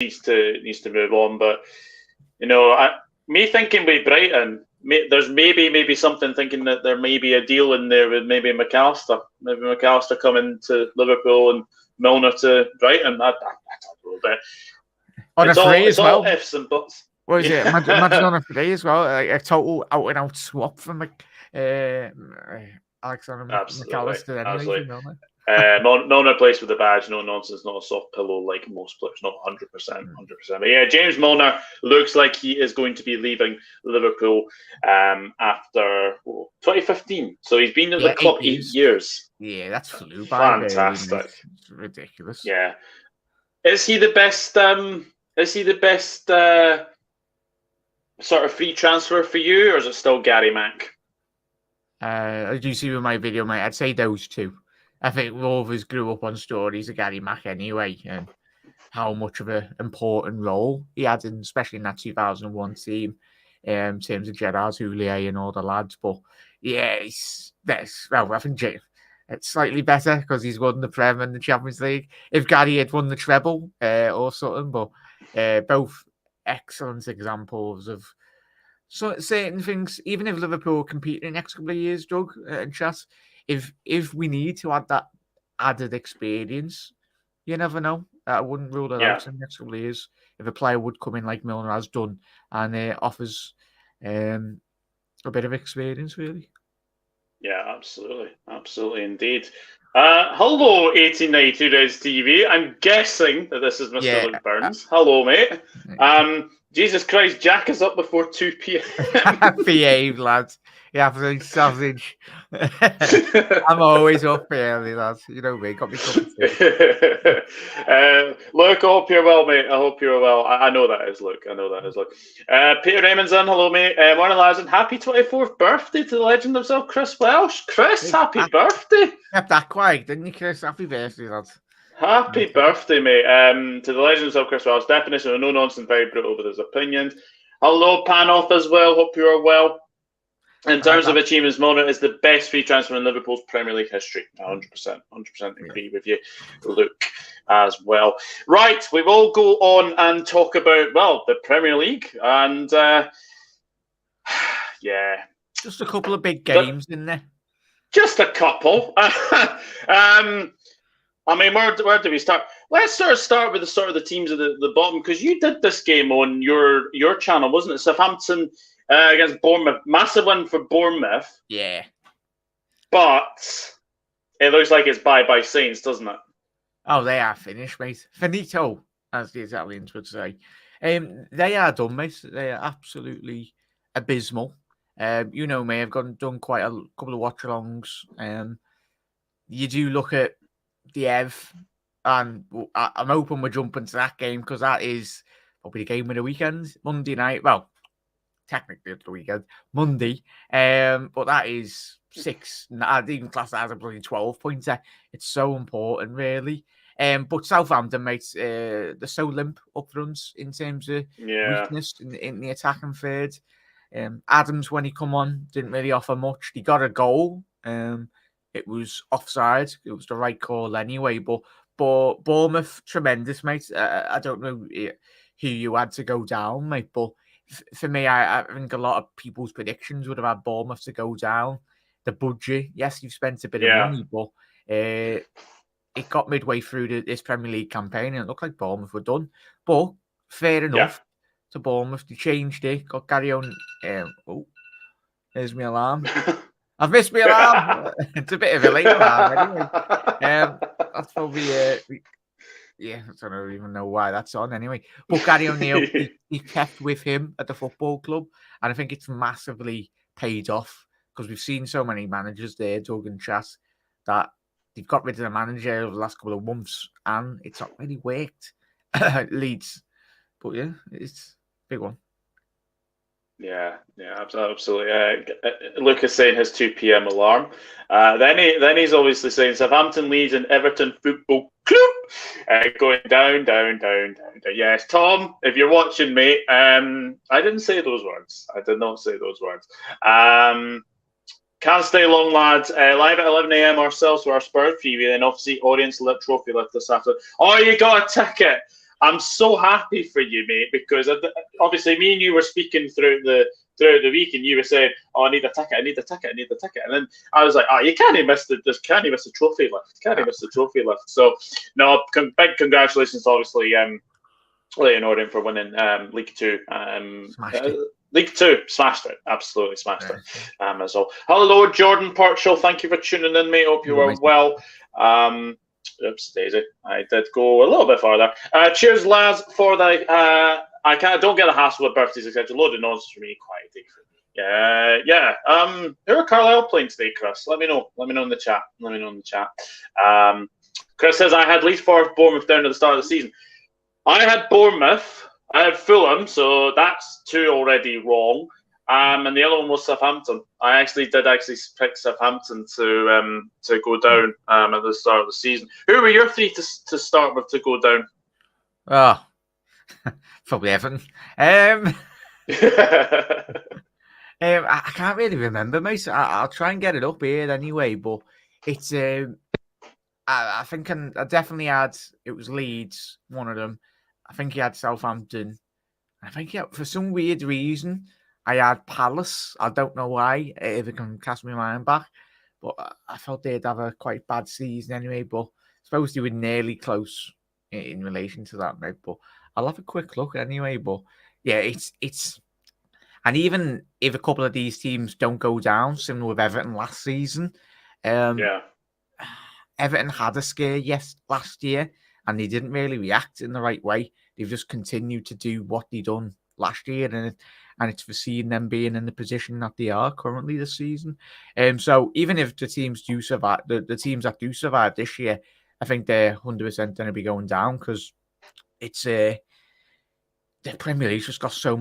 needs to move on. But me thinking with Brighton, there's maybe something thinking that there may be a deal in there with maybe McAllister. Maybe McAllister coming to Liverpool and Milner to Brighton. I don't know, but on it's a free as well. All ifs and buts. What is it? Imagine on a free as well, like a total out and out swap from Alexander McAllister. Absolutely. Milner plays with the badge, no nonsense, not a soft pillow like most players, not 100%. But yeah, James Milner looks like he is going to be leaving Liverpool after 2015. So he's been at the club 8 years. Yeah, that's flew by. Fantastic. It's ridiculous. Yeah. Is he the best? Sort of free transfer for you, or is it still Gary Mack? As you see with my video, mate, I'd say those two. I think Rovers grew up on stories of Gary Mack anyway, and how much of an important role he had, especially in that 2001 team, in terms of Gerrard, Houllier, and all the lads. But yeah, I think it's slightly better because he's won the Prem and the Champions League. If Gary had won the treble or something, but both excellent examples of certain things. Even if Liverpool compete in the next couple of years, Doug and Chat, if we need to add that added experience, you never know. I wouldn't rule it out in the next couple of years if a player would come in like Milner has done and offers a bit of experience, really. Yeah, absolutely indeed. Hello, 1892 Reds TV. I'm guessing that this is Mr. Luke Burns. Hello, mate. Jesus Christ, Jack is up before 2 p.m. Behave, lads. You absolute savage. I'm always up early, lads. You know me, got me covered. Luke, I hope you're well, mate. I hope you're well. I know that is Luke. Peter Raymond's in. Hello, mate. Morning, lads, and happy 24th birthday to the legend himself, Chris Welsh. Chris, happy birthday. Kept that quiet, didn't you, Chris? Happy birthday, lads. Happy birthday, mate. To the legend himself, Chris Welsh. Definition of no nonsense, very brutal with his opinions. Hello, Panoff as well. Hope you are well. In terms of achievements, Milner is the best free transfer in Liverpool's Premier League history. 100% agree with you, Luke, as well. Right, we will go on and talk about, the Premier League. And, just a couple of big games in there. Just a couple. Where do we start? Let's start with the teams at the bottom, because you did this game on your channel, wasn't it? Southampton against Bournemouth. Massive win for Bournemouth. Yeah. But it looks like it's bye-bye Saints, doesn't it? Oh, they are finished, mate. Finito, as the Italians would say. They are done, mate. They are absolutely abysmal. You know me, I've done quite a couple of watch-alongs. You do look at the Ev, and I'm hoping we're jumping to that game, because that is probably the game of the weekend, Monday night. Well, technically it's the weekend, Monday. But that is 6. I'd even class that as a bloody 12 pointer. It's so important, really. But Southampton, mate, they're so limp up front in terms of weakness in the attacking third. Adams, when he come on, didn't really offer much. He got a goal. It was offside. It was the right call anyway. But Bournemouth, tremendous, mate. I don't know who you had to go down, mate. But for me, I think a lot of people's predictions would have had Bournemouth to go down. The budget, yes, you've spent a bit of money, but it got midway through this Premier League campaign, and it looked like Bournemouth were done. But fair enough to Bournemouth. They changed it. Got Gary on. There's my alarm. I've missed my alarm. It's a bit of a late alarm anyway. That's probably I don't even know why that's on anyway. But Gary O'Neill, he kept with him at the football club, and I think it's massively paid off, because we've seen so many managers there, Doug and Chat, that they've got rid of the manager over the last couple of months, and it's not really worked. Leeds, but yeah, it's a big one. Yeah, absolutely. Lucas saying his 2 p.m. alarm. Then he's obviously saying Southampton, Leeds, and Everton Football Club going down. Yes, Tom, if you're watching, mate, I didn't say those words. I did not say those words. Can't stay long, lads. Live at 11 a.m. ourselves for our Spurs preview, and obviously audience lit trophy lift this afternoon. Oh, you got a ticket. I'm so happy for you, mate, because obviously me and you were speaking throughout the week, and you were saying, "Oh, I need a ticket, I need a ticket, I need a ticket," and then I was like, "Oh, you can't miss the trophy lift, can't miss the trophy lift." So, no, big congratulations, obviously, Leyton Orient for winning League Two. Smashed it. League Two, smashed it, absolutely smashed it. As well. Hello, Jordan Parkshaw. Thank you for tuning in, mate. Hope you are well. Oops, Daisy. I did go a little bit farther. Cheers, lads, for the. Don't get a hassle with birthdays, etc. Load of nonsense for me, quiet day for me. Yeah. Who are Carlisle playing today, Chris? Let me know. Let me know in the chat. Chris says I had Leeds Forest Bournemouth down at the start of the season. I had Bournemouth. I had Fulham, so that's 2 already wrong. And the other one was Southampton. I did pick Southampton to go down at the start of the season. Who were your 3 to start with to go down? Oh, probably Everton. I can't really remember, mate. I'll try and get it up here anyway, but it's I think I definitely had, it was Leeds, one of them. I think he had Southampton. I think for some weird reason, I had Palace. I don't know why, if it can cast my mind back. But I thought they'd have a quite bad season anyway. But I suppose they were nearly close in relation to that, right? But I'll have a quick look anyway. But yeah, it's... And even if a couple of these teams don't go down, similar with Everton last season, Everton had a scare last year, and they didn't really react in the right way. They've just continued to do what they done last year, and it's foreseen them being in the position that they are currently this season. So even if the teams do survive, the teams that do survive this year, I think they're 100% going to be going down, because it's the Premier League's just got so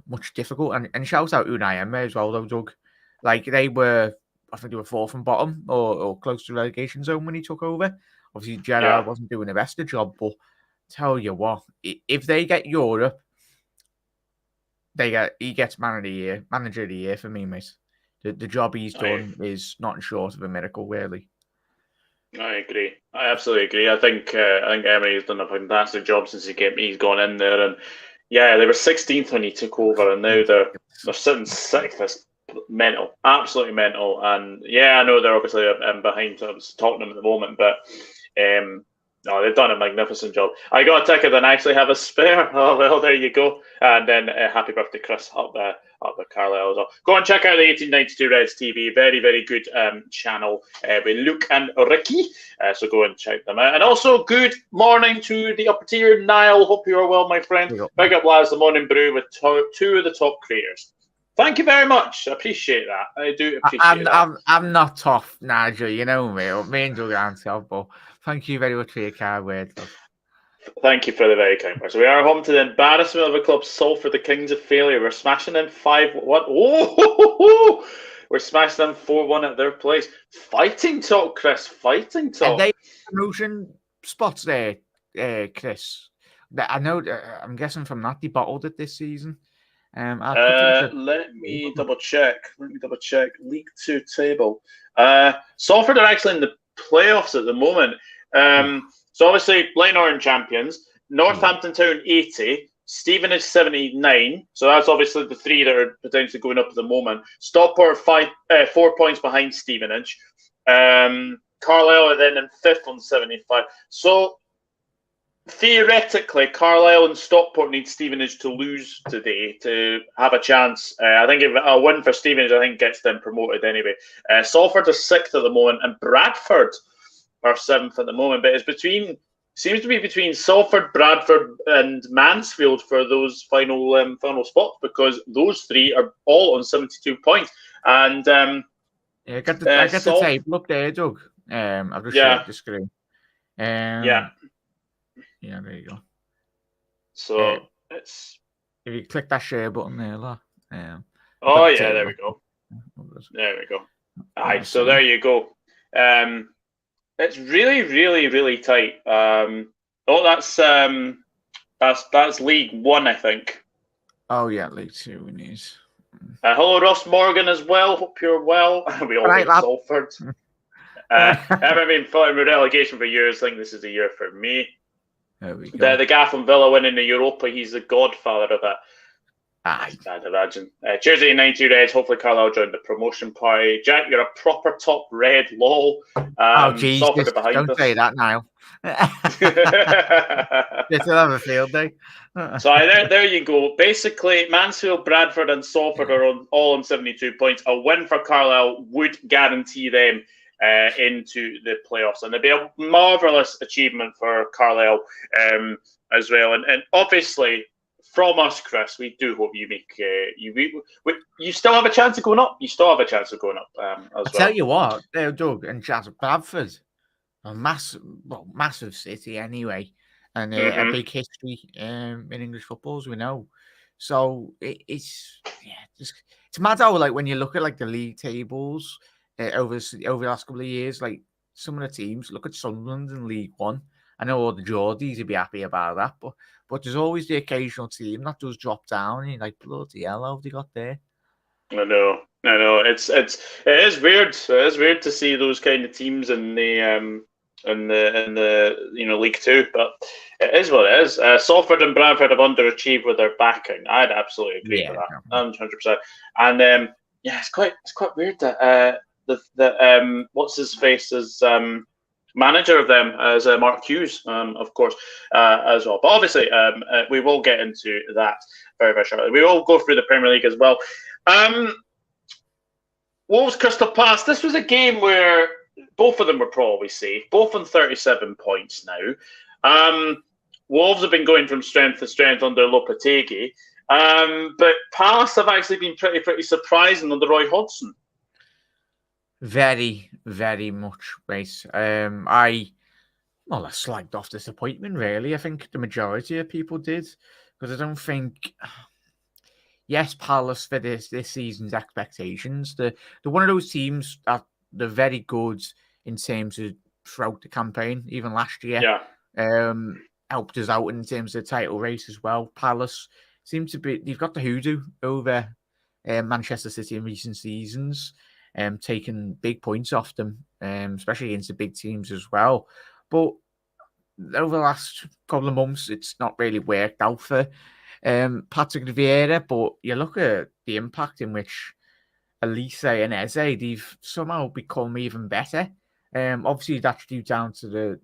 much difficult. And shout out Unai Emery as well, though, Doug. Like, I think they were 4th from bottom or close to relegation zone when he took over. Obviously, Gerrard wasn't doing the best of the job, but tell you what, if they get Europe, he gets manager of the year for me, mate. The job he's done is nothing short of a miracle, really. I agree. I absolutely agree. I think Emery's done a fantastic job since he's gone in there, and they were 16th when he took over, and now they're sitting 6th. That's mental, absolutely mental. And I know they're obviously behind Tottenham at the moment, but they've done a magnificent job. I got a ticket and I actually have a spare. Oh, well, there you go. And then happy birthday, Chris, up the Carlisle as well. Go and check out the 1892 Reds TV. Very, very good channel with Luke and Ricky. So go and check them out. And also, good morning to the upper tier, Niall. Hope you are well, my friend. Big up, lads, the morning brew with 2 of the top creators. Thank you very much. I appreciate that. I do appreciate that. I'm not tough, Nigel. You know me. Me and Doug aren't tough, but thank you very much for your kind words. Thank you for the very kind words. We are home to the embarrassment of a club Salford, the Kings of Failure. We're smashing them 5-1. Oh, we're smashing them 4-1 at their place. Fighting talk, Chris. Fighting talk. Are they promotion spots there, Chris? I know. I'm guessing from that they bottled it this season. Let me double check. League 2 table. Salford are actually in the playoffs at the moment. So obviously, Leyton Orient champions. Northampton Town 80. Stevenage 79. So that's obviously the 3 that are potentially going up at the moment. Stockport 4 points behind Stevenage. Carlisle are then in 5th on 75. So theoretically, Carlisle and Stockport need Stevenage to lose today to have a chance. I think if a win for Stevenage, I think gets them promoted anyway. Salford are 6th at the moment, and Bradford are 7th at the moment. But seems to be between Salford, Bradford, and Mansfield for those final spots, because those 3 are all on 72 points. And I got the table up there, Doug. I've just shared the screen. Yeah, there you go. So it's if you click that share button there, there we go. There we go. Aye, so there you go. It's really, really, really tight. That's League 1, I think. Oh yeah, League 2 we need. Hello, Ross Morgan as well. Hope you're well. We all hate Salford. Haven't been fighting with relegation for years. I think this is the year for me. There we go. The guy from Villa winning the Europa, he's the godfather of that. Aye. I'd imagine. Cheers 89 Reds. Hopefully Carlisle joined the promotion party. Jack, you're a proper top red, lol. Oh, Jesus. Salford are behind Don't say that now. They still have a field day. So there you go. Basically, Mansfield, Bradford, and Salford are all on 72 points. A win for Carlisle would guarantee them into the playoffs, and it'd be a marvellous achievement for Carlisle as well. And obviously, from us, Chris, we do hope you make you still have a chance of going up. You still have a chance of going up as well. Tell you what, Doug and Chaz, Bradford, a massive city anyway, and a big history in English football, as we know. So it's mad how, like, when you look at like the league tables over the last couple of years, like some of the teams, look at Sunderland in League One. I know all the Geordies would be happy about that, but there's always the occasional team that does drop down, and you're like, bloody hell, how have they got there? I know. It is weird. It is weird to see those kind of teams in the League Two, but it is what it is. Salford and Bradford have underachieved with their backing. I'd absolutely agree with that, 100%. And it's quite weird that what's his face's manager of them as Mark Hughes, of course, as well. But obviously, we will get into that very, very shortly. We will go through the Premier League as well. Wolves Crystal Palace. This was a game where both of them were probably safe, both on 37 points now. Wolves have been going from strength to strength under Lopetegui, but Palace have actually been pretty surprising under Roy Hodgson. Very, very much, right. I slagged off disappointment, really. I think the majority of people did, because I don't think... Yes, Palace for this season's expectations. They're one of those teams that they're very good in terms of throughout the campaign, even last year. Yeah. Helped us out in terms of the title race as well. Palace seem to be... They've got the hoodoo over Manchester City in recent seasons, taking big points off them, especially against the big teams as well. But over the last couple of months, it's not really worked out for Patrick Vieira. But you look at the impact in which Elise and Eze, they've somehow become even better. Obviously, that's due down to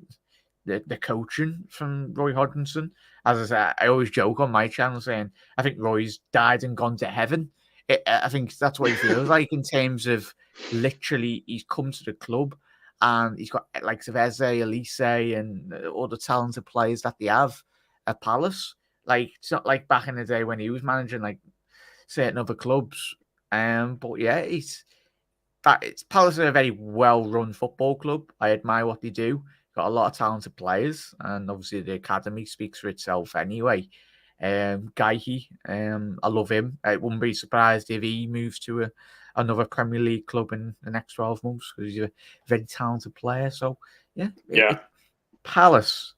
the coaching from Roy Hodgson. As I said, I always joke on my channel saying I think Roy's died and gone to heaven. I think that's what he feels like in terms of literally he's come to the club and he's got likes of Eze, Elise, and all the talented players that they have at Palace. Like, it's not like back in the day when he was managing like certain other clubs. But yeah, it's Palace are a very well-run football club. I admire what they do. Got a lot of talented players, and obviously the academy speaks for itself anyway. Gaihi, I love him. I wouldn't be surprised if he moves to another Premier League club in the next 12 months because he's a very talented player. So, yeah. Palace,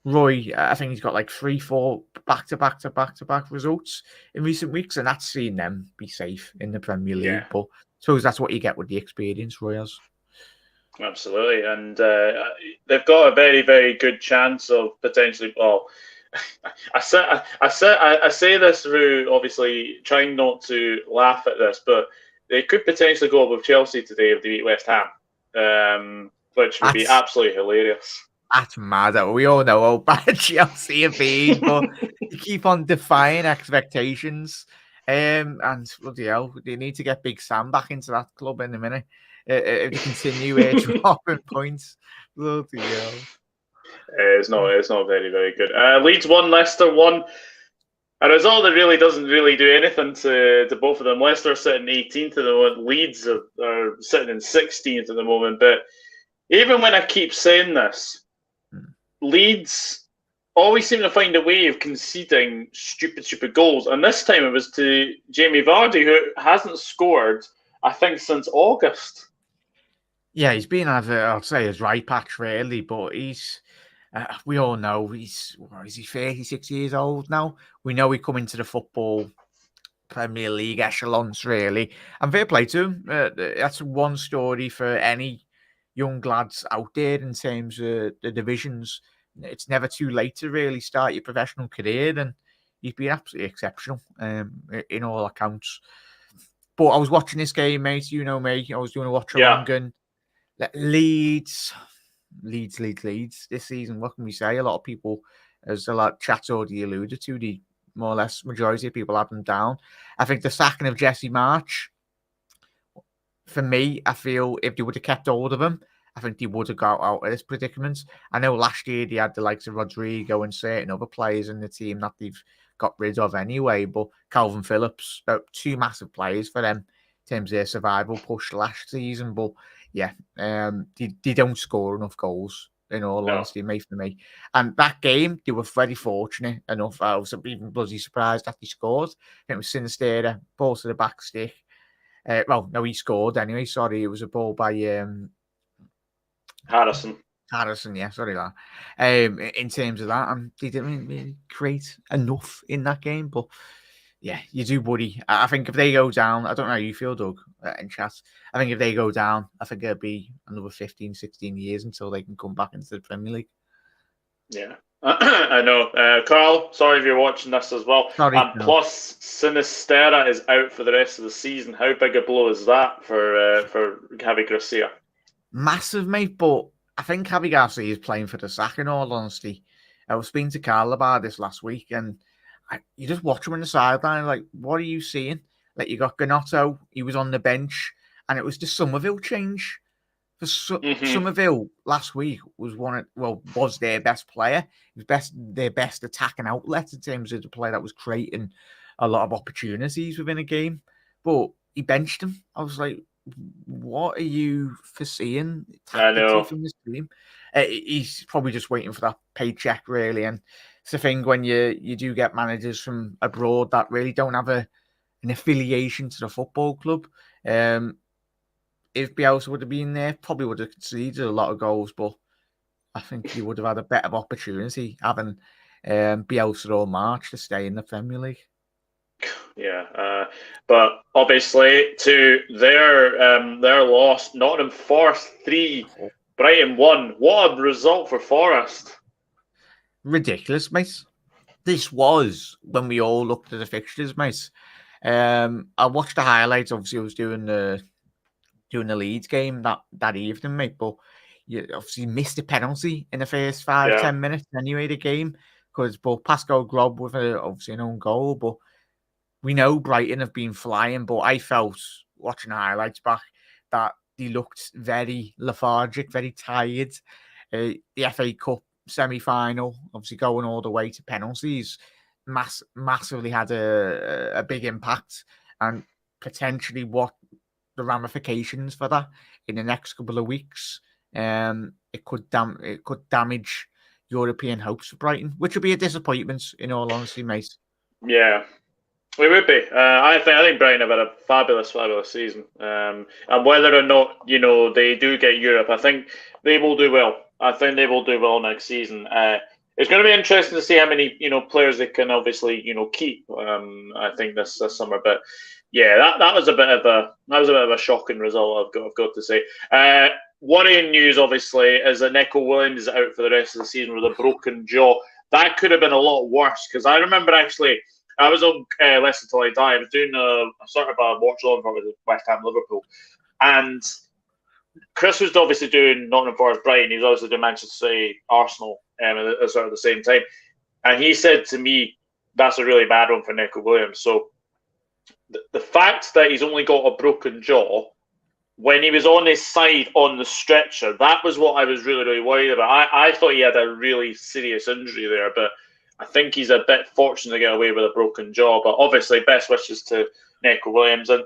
Roy, I think he's got like 3-4 back-to-back results in recent weeks, and that's seen them be safe in the Premier League. Yeah. But I suppose that's what you get with the experience, Roy has. Absolutely, and they've got a very, very good chance of potentially. Well, I say this through obviously trying not to laugh at this, but they could potentially go up with Chelsea today if they beat West Ham, which would be absolutely hilarious. That's mad. We all know how bad Chelsea have been, but you keep on defying expectations. And bloody hell, they need to get Big Sam back into that club in a minute. If they continue dropping points, bloody hell. It's not very, very good. Leeds 1, Leicester 1. A result that really doesn't really do anything to both of them. Leicester sitting 18th at the moment. Leeds are sitting in 16th at the moment. But even when I keep saying this, Leeds always seem to find a way of conceding stupid goals. And this time it was to Jamie Vardy, who hasn't scored, I think, since August. Yeah, he's been I'll say his right patch really, but he's we all know he's 36 years old now. We know he come into the football Premier League echelons really, and fair play to him. That's one story for any young lads out there in terms of the divisions it's never too late to really start your professional career, and he's been absolutely exceptional in all accounts. But I was watching this game, mate. You know me. I was doing a watch along, and Leeds this season. What can we say? A lot of people, as a lot chat's already alluded to, the more or less majority of people have them down. I think the sacking of Jesse March, for me, I feel if they would have kept hold of him, I think they would have got out of this predicament. I know last year they had the likes of Rodrigo and certain other players in the team that they've got rid of anyway, but Calvin Phillips, two massive players for them in terms of their survival push last season. But yeah, they don't score enough goals, in all honesty, mate, for me. And that game, they were very fortunate enough. I was even bloody surprised that they scored. I think it was Sinisterra, ball to the back stick. Well, no, he scored anyway. Sorry, it was a ball by Harrison, yeah, sorry that. In terms of that, they didn't really create enough in that game, but yeah, you do worry. I think if they go down, I don't know how you feel, Doug, in chat. I think if they go down, I think it'll be another 15, 16 years until they can come back into the Premier League. Yeah, I know. Carl, sorry if you're watching this as well. Plus, Sinisterra is out for the rest of the season. How big a blow is that for Javi Gracia? Massive, mate, but I think Javi Garcia is playing for the sack, in all honesty. I was speaking to Carl about this last week, and you just watch him on the sideline, like, what are you seeing? Like, you got Gnotto, he was on the bench, and it was the Somerville change. For Somerville last week was their best player. It was their best attacking outlet in terms of the player that was creating a lot of opportunities within a game. But he benched him. I was like, what are you foreseeing tactically from this team? He's probably just waiting for that paycheck, really. And it's the thing when you do get managers from abroad that really don't have an affiliation to the football club. If Bielsa would have been there, probably would have conceded a lot of goals, but I think he would have had a better opportunity having Bielsa or March to stay in the Premier League. Yeah, but obviously to their loss, Nottingham Forest 3, Brighton 1. What a result for Forest! Ridiculous, mate. This was when we all looked at the fixtures, mate. I watched the highlights. Obviously, I was doing the Leeds game that evening, mate. But you obviously missed a penalty in the first 5-10 minutes anyway. The game because both Pascal Grob with obviously an own goal, but we know Brighton have been flying. But I felt watching the highlights back that they looked very lethargic, very tired. The FA Cup semi-final, obviously going all the way to penalties, massively had a big impact, and potentially what the ramifications for that in the next couple of weeks. It could damage European hopes for Brighton, which would be a disappointment, in all honesty, mate. Yeah, it would be. I think Brighton have had a fabulous season. And whether or not they do get Europe, I think they will do well. I think they will do well next season. It's going to be interesting to see how many players they can obviously keep. I think this summer, but yeah, that was a bit of a shocking result. I've got to say. Worrying news, obviously, is that Neco Williams is out for the rest of the season with a broken jaw. That could have been a lot worse because I remember actually. I was on Listen Till I Die. I was doing a sort of a watch along for West Ham Liverpool, and Chris was obviously doing Nottingham Forest Brighton. He was obviously doing Manchester City Arsenal at sort of the same time, and he said to me, "That's a really bad one for Neco Williams." So the fact that he's only got a broken jaw when he was on his side on the stretcher, that was what I was really worried about. I thought he had a really serious injury there, but I think he's a bit fortunate to get away with a broken jaw. But obviously, best wishes to Neco Williams. And,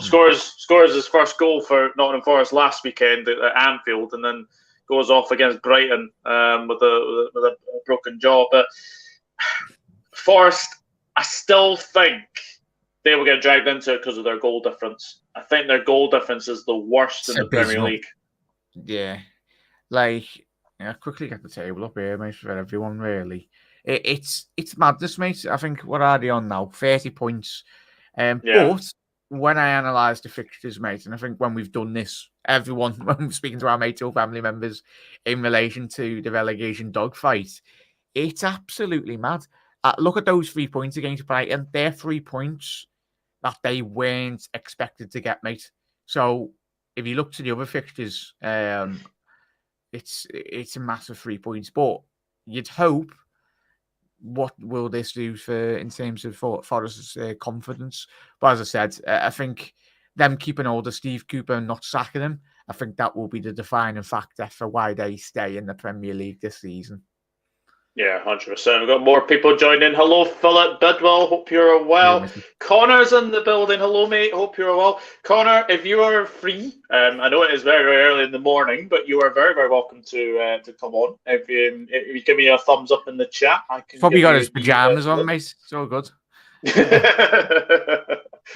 scores his first goal for Nottingham Forest last weekend at Anfield and then goes off against Brighton with a broken jaw. But Forest, I still think they will get dragged into it because of their goal difference. I think their goal difference is the worst in the Premier League. Yeah. I quickly get the table up here, mate, for everyone, really. It's madness, mate. I think, what are they on now? 30 points. But when I analyse the fixtures, mate, and I think when we've done this, everyone, when we're speaking to our mates or family members in relation to the relegation dogfight, it's absolutely mad. Look at those 3 points against Brighton. They're 3 points that they weren't expected to get, mate. So if you look to the other fixtures, it's a massive 3 points. But you'd hope, what will this do in terms of Forest's confidence? But as I said, I think them keeping hold of Steve Cooper and not sacking him, I think that will be the defining factor for why they stay in the Premier League this season. Yeah, 100%. We've got more people joining. Hello, Philip Bidwell. Hope you're well. Connor's in the building. Hello, mate. Hope you're well. Connor, if you are free, I know it is very, very early in the morning, but you are very, very welcome to come on. If you give me a thumbs up in the chat, I can. Probably got his pajamas on, mate. It's all good.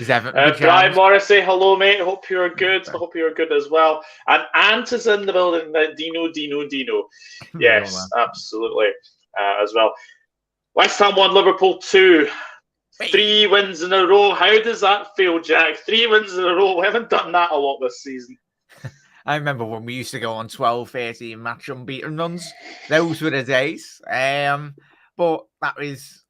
Brian Morrissey, hello, mate. Hope you're good. Hope you're good as well. And Ant is in the building. Dino. Yes, absolutely. As well. West Ham 1, Liverpool 2. 3 wins in a row. How does that feel, Jack? 3 wins in a row. We haven't done that a lot this season. I remember when we used to go on 12, 13 match unbeaten runs. Those were the days. But that is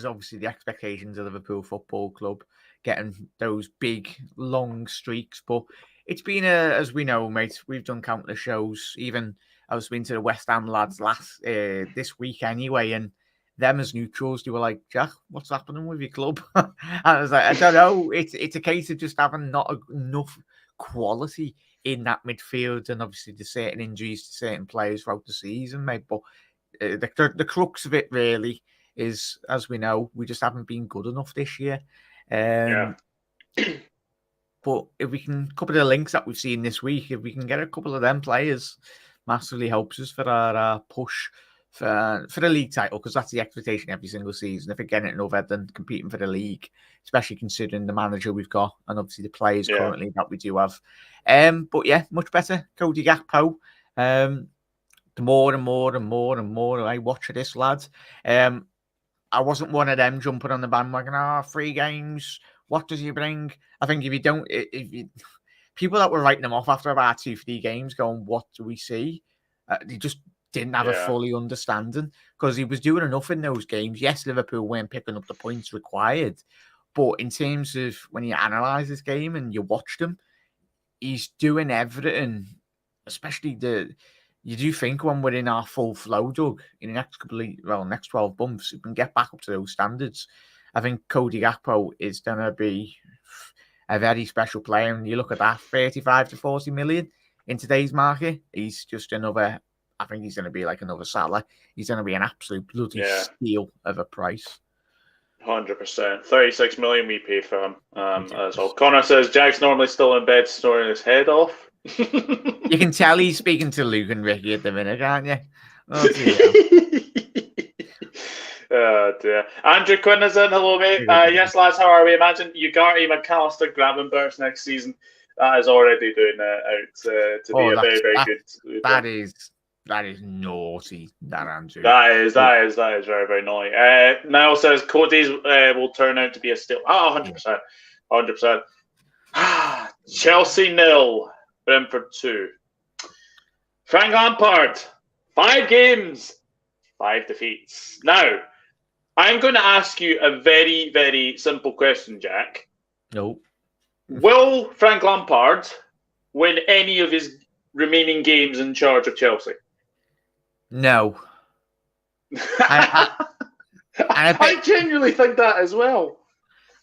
obviously the expectations of Liverpool Football Club, getting those big, long streaks. But it's been, as we know, mate, we've done countless shows. Even I was speaking to the West Ham lads this week anyway, and them as neutrals, they were like, Jack, what's happening with your club? And I was like, I don't know. It's a case of just having not enough quality in that midfield, and obviously the certain injuries to certain players throughout the season, mate. But the crux of it really is, as we know, we just haven't been good enough this year. But if we can, a couple of the links that we've seen this week, if we can get a couple of them players, massively helps us for our push for the league title, because that's the expectation every single season. If we're getting it over, then competing for the league, especially considering the manager we've got and obviously the players currently that we do have. But yeah, much better. Cody Gakpo. The more and more I watch this, lads. I wasn't one of them jumping on the bandwagon. 3 games. What does he bring? I think if you people that were writing them off after about 2-3 games, going, what do we see? They just didn't have a fully understanding, because he was doing enough in those games. Yes, Liverpool weren't picking up the points required, but in terms of when you analyse this game and you watched him, he's doing everything. Especially you do think when we're in our full flow, Doug, in the next 12 months, we can get back up to those standards. I think Cody Gakpo is going to be a very special player. And you look at that, 35 to 40 million in today's market. He's just another, I think he's going to be like another Salah. He's going to be an absolute bloody steal of a price. 100%. 36 million we pay for him. As well. Connor says Jack's normally still in bed snoring his head off. You can tell he's speaking to Luke and Ricky at the minute, can't you? Oh, dear. Andrew Quinn is in. Hello, mate. Yes, lads, how are we? Imagine Ugarte, McAllister, Gravenberch next season. That is already doing out to be a very, very good. That is naughty, that Andrew. That is very, very naughty. Niall says Cody's will turn out to be a steal. 100%. 100%. Chelsea 0, Brentford 2. Frank Lampard, 5 games, 5 defeats. Now, I'm going to ask you a very, very simple question, Jack. No. Will Frank Lampard win any of his remaining games in charge of Chelsea? No. I genuinely think that as well.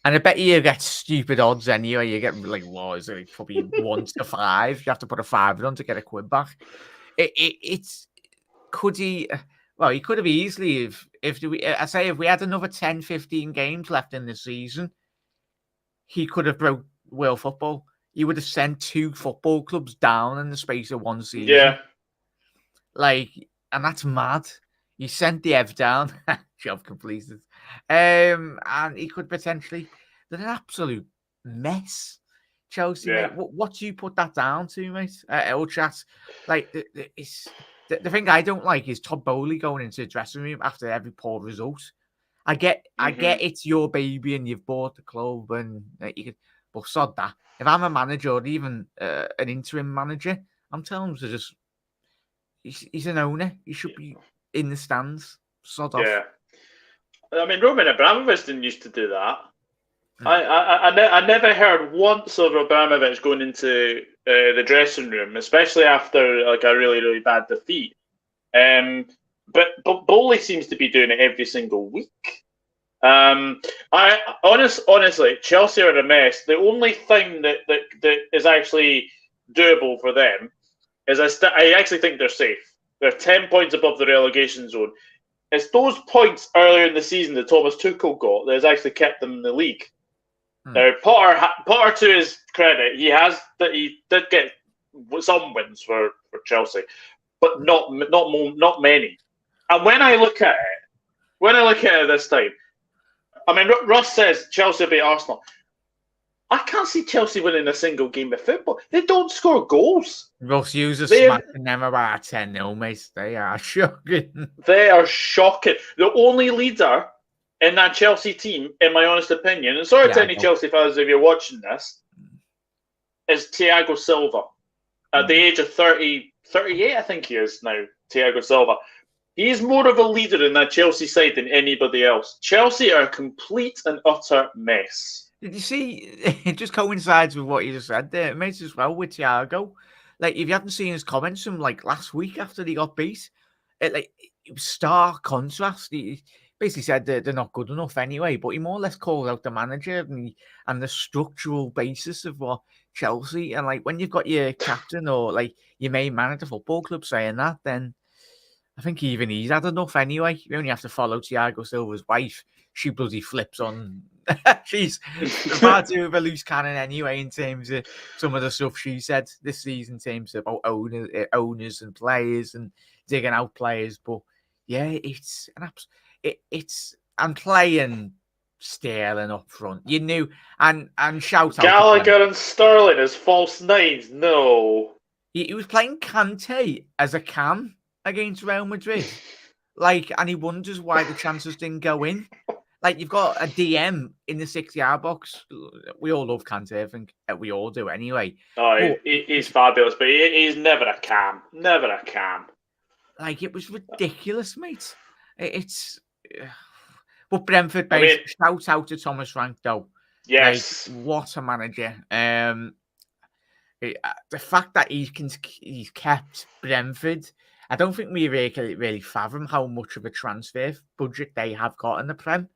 And I bet you get stupid odds anyway. You get like, is it probably 1 to 5? You have to put a 5 on to get a quid back. Could he? Well, he could have easily if we had another 10, 15 games left in the season, he could have broke world football. He would have sent 2 football clubs down in the space of 1 season. Yeah. And that's mad. He sent the Ev down. Job completed. And he could potentially... They're an absolute mess. Chelsea, mate. What do you put that down to, mate? Old chat. The thing I don't like is Todd Bowley going into the dressing room after every poor result. I get it's your baby and you've bought the club and you could... But sod that. If I'm a manager or even an interim manager, I'm telling him to just. He's an owner. He should be in the stands. Sod off. Yeah. I mean, Roman Abramovich didn't used to do that. I never heard once of Abramovich going into the dressing room, especially after like a really, really bad defeat. But Bowley seems to be doing it every single week. Honestly, Chelsea are a mess. The only thing that is actually doable for them is I actually think they're safe. They're 10 points above the relegation zone. It's those points earlier in the season that Thomas Tuchel got that has actually kept them in the league. Now, Potter, to his credit, he did get some wins for Chelsea, but not many. And when I look at it this time, I mean, Ross says Chelsea beat Arsenal. I can't see Chelsea winning a single game of football. They don't score goals. Ross Hughes is smacking them about 10-0, mate. They are shocking. They are shocking. The only leader in that Chelsea team, in my honest opinion, and sorry to any Chelsea fans if you're watching this, is Thiago Silva. At the age of 38, I think he is now, Thiago Silva. He is more of a leader in that Chelsea side than anybody else. Chelsea are a complete and utter mess. Did you see? It just coincides with what you just said there. It makes as well with Thiago. Like, if you haven't seen his comments from like last week after they got beat, it was stark contrast. He basically said that they're not good enough anyway, but he more or less called out the manager and the structural basis of what Chelsea. And like, when you've got your captain or like your main man at the football club saying that, then I think even he's had enough anyway. You only have to follow Thiago Silva's wife. She bloody flips on. She's far too of a loose cannon anyway in terms of some of the stuff she said this season in terms of owners and players and digging out players. But yeah, it's and playing Sterling up front. You knew and shout out Gallagher and Sterling as false nines. No, he was playing Kante as a cam against Real Madrid. And he wonders why the chances didn't go in. Like, you've got a DM in the 6-yard box. We all love Kante, I think. We all do anyway. Oh, he's fabulous, but he's never a cam. Never a cam. Like, it was ridiculous, mate. It's... But Brentford, shout out to Thomas Frank, though. Yes. Like, what a manager. The fact that he's kept Brentford... I don't think we really fathom how much of a transfer budget they have got in the Prem.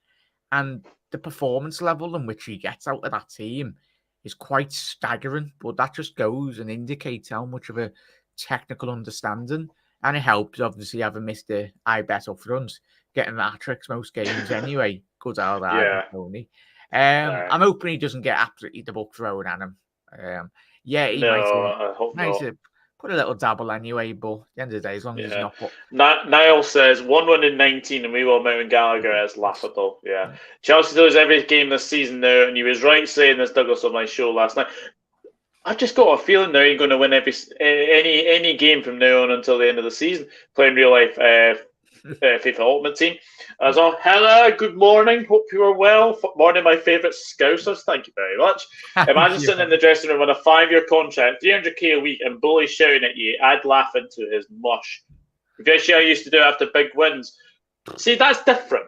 And the performance level in which he gets out of that team is quite staggering. But that just goes and indicates how much of a technical understanding. And it helps, obviously, having Mr. I bet up front, getting hat-tricks most games anyway. Good old Tony. I'm hoping he doesn't get absolutely the book thrown at him. He might put a little dabble anyway, but at the end of the day, as long as he's not put... Niall says, 1-1 in 19 and we will Mountain Gallagher as laughable. Yeah. Chelsea does every game this season now, and he was right saying this, Douglas, on my show last night. I've just got a feeling now you're going to win any game from now on until the end of the season, playing real life FIFA Ultimate Team. So, hello, good morning. Hope you are well. Morning, my favourite Scousers. Thank you very much. Imagine sitting in the dressing room on a 5-year contract, 300k a week, and Bully shouting at you. I'd laugh into his mush. This I used to do after big wins. See, that's different.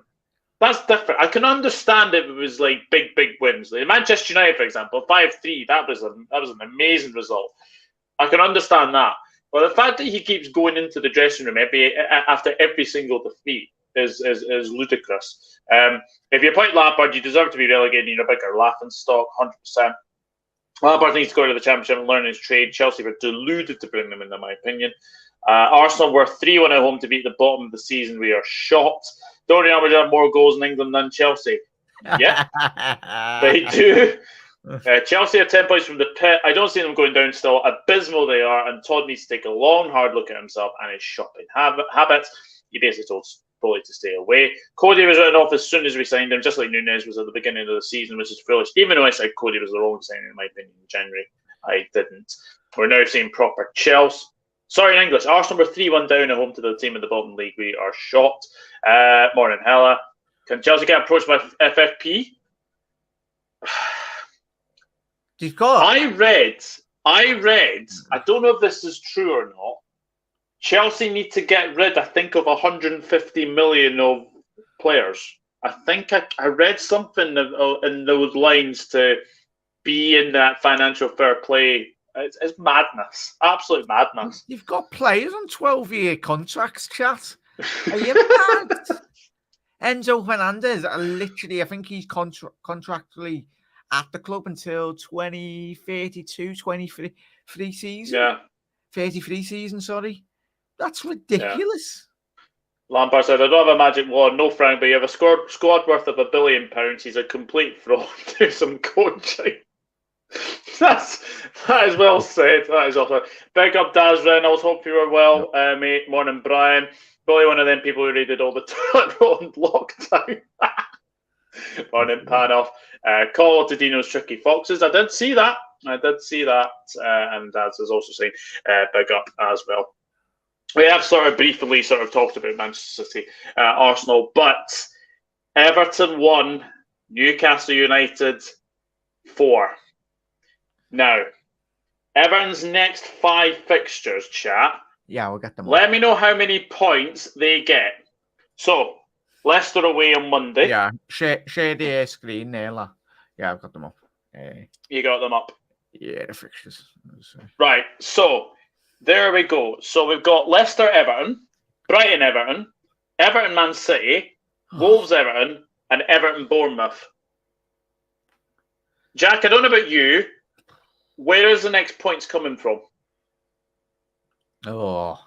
That's different. I can understand if it was like big wins. Like Manchester United, for example, 5-3. That was an amazing result. I can understand that. But the fact that he keeps going into the dressing room after every single defeat is ludicrous. If you point Lampard, you deserve to be relegated. You're a bigger laughing stock, 100%. Lampard needs to go to the Championship and learn his trade. Chelsea were deluded to bring them in my opinion. Arsenal were 3-1 at home to beat the bottom of the season. We are shocked. Dorian Albert have more goals in England than Chelsea. Yeah, they do. Chelsea are 10 points from the pit. I don't see them going down still. Abysmal they are, and Todd needs to take a long, hard look at himself and his shopping habits. He basically told Foley to stay away. Cody was written off as soon as we signed him, just like Nunez was at the beginning of the season, which is foolish. Even though I said Cody was the wrong signing, in my opinion, in January, I didn't. We're now seeing proper Chelsea. Sorry, in English. Arsenal were 3-1 down at home to the team in the bottom league. We are shocked. Morning, Hella. Can Chelsea get approached by FFP? He's got. I read. I don't know if this is true or not. Chelsea need to get rid, I think, of 150 million of players. I think I read something in those lines to be in that financial fair play. It's madness, absolute madness. You've got players on 12-year contracts, chat. Are you mad? Enzo Fernandez, literally, I think he's contractually at the club until 2032, 23 season. Yeah. 33 season, sorry. That's ridiculous. Yeah. Lampard said, I don't have a magic wand, no Frank, but you have a squad worth of £1 billion. He's a complete fraud. Do some coaching. That is well said. That is awesome. Big up Daz Reynolds. Hope you are well, mate. Morning, Brian. Probably one of them people who raided all the toilet roll in lockdown. Morning, Panoff. Call to Dino's Tricky Foxes. I did see that. And Daz is also saying big up as well. We have briefly talked about Manchester City, Arsenal, but Everton 1, Newcastle United 4. Now, Everton's next 5 fixtures, chat. Yeah, we'll get them. Let me know how many points they get. So, Leicester away on Monday. Yeah, share the screen there, lad. Yeah, I've got them up. You got them up? Yeah, the fixtures. Right, so there we go. So we've got Leicester Everton, Brighton Everton, Everton Man City, Wolves Everton, and Everton Bournemouth. Jack, I don't know about you. Where is the next points coming from? Oh.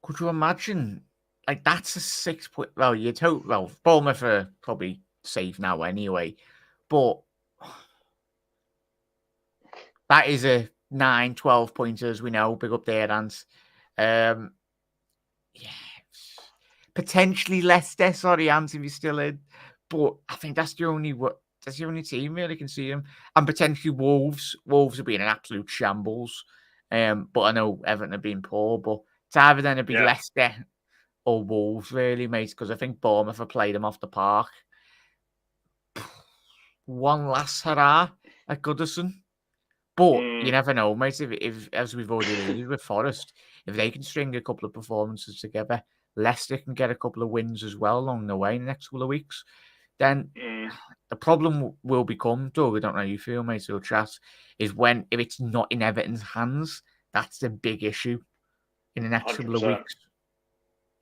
Could you imagine? Like, that's a 6 point. Well, you'd hope. Well, Bournemouth are probably safe now anyway. But that is a 9, 12 pointers, we know. Big up there, Ants. Yeah. Potentially Leicester. Sorry, Ants, if you're still in. But I think that's the only team really can see him. And potentially Wolves. Wolves have been an absolute shambles. But I know Everton have been poor. But it's either then it'd be Leicester or Wolves, really, mate. Because I think Bournemouth have played them off the park. One last hurrah at Goodison. But you never know, mate. If as we've already alluded with Forest, if they can string a couple of performances together, Leicester can get a couple of wins as well along the way in the next couple of weeks. Then the problem will become, Doug, I don't know how you feel, mate, or chat, is if it's not in Everton's hands, that's the big issue in the next 100%. Couple of weeks.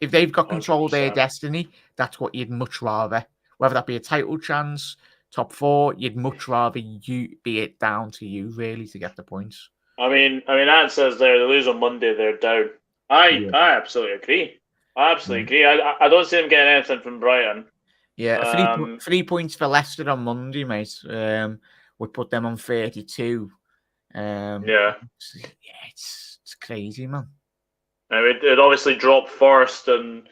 If they've got control of their destiny, that's what you'd much rather. Whether that be a title chance, top 4, you'd much rather you be it down to you, really, to get the points. I mean, Ant says they lose on Monday, they're down. I absolutely agree. I don't see them getting anything from Brighton. Yeah, 3 points for Leicester on Monday, mate. We put them on 32. It's crazy, man. I mean, it obviously dropped Forest and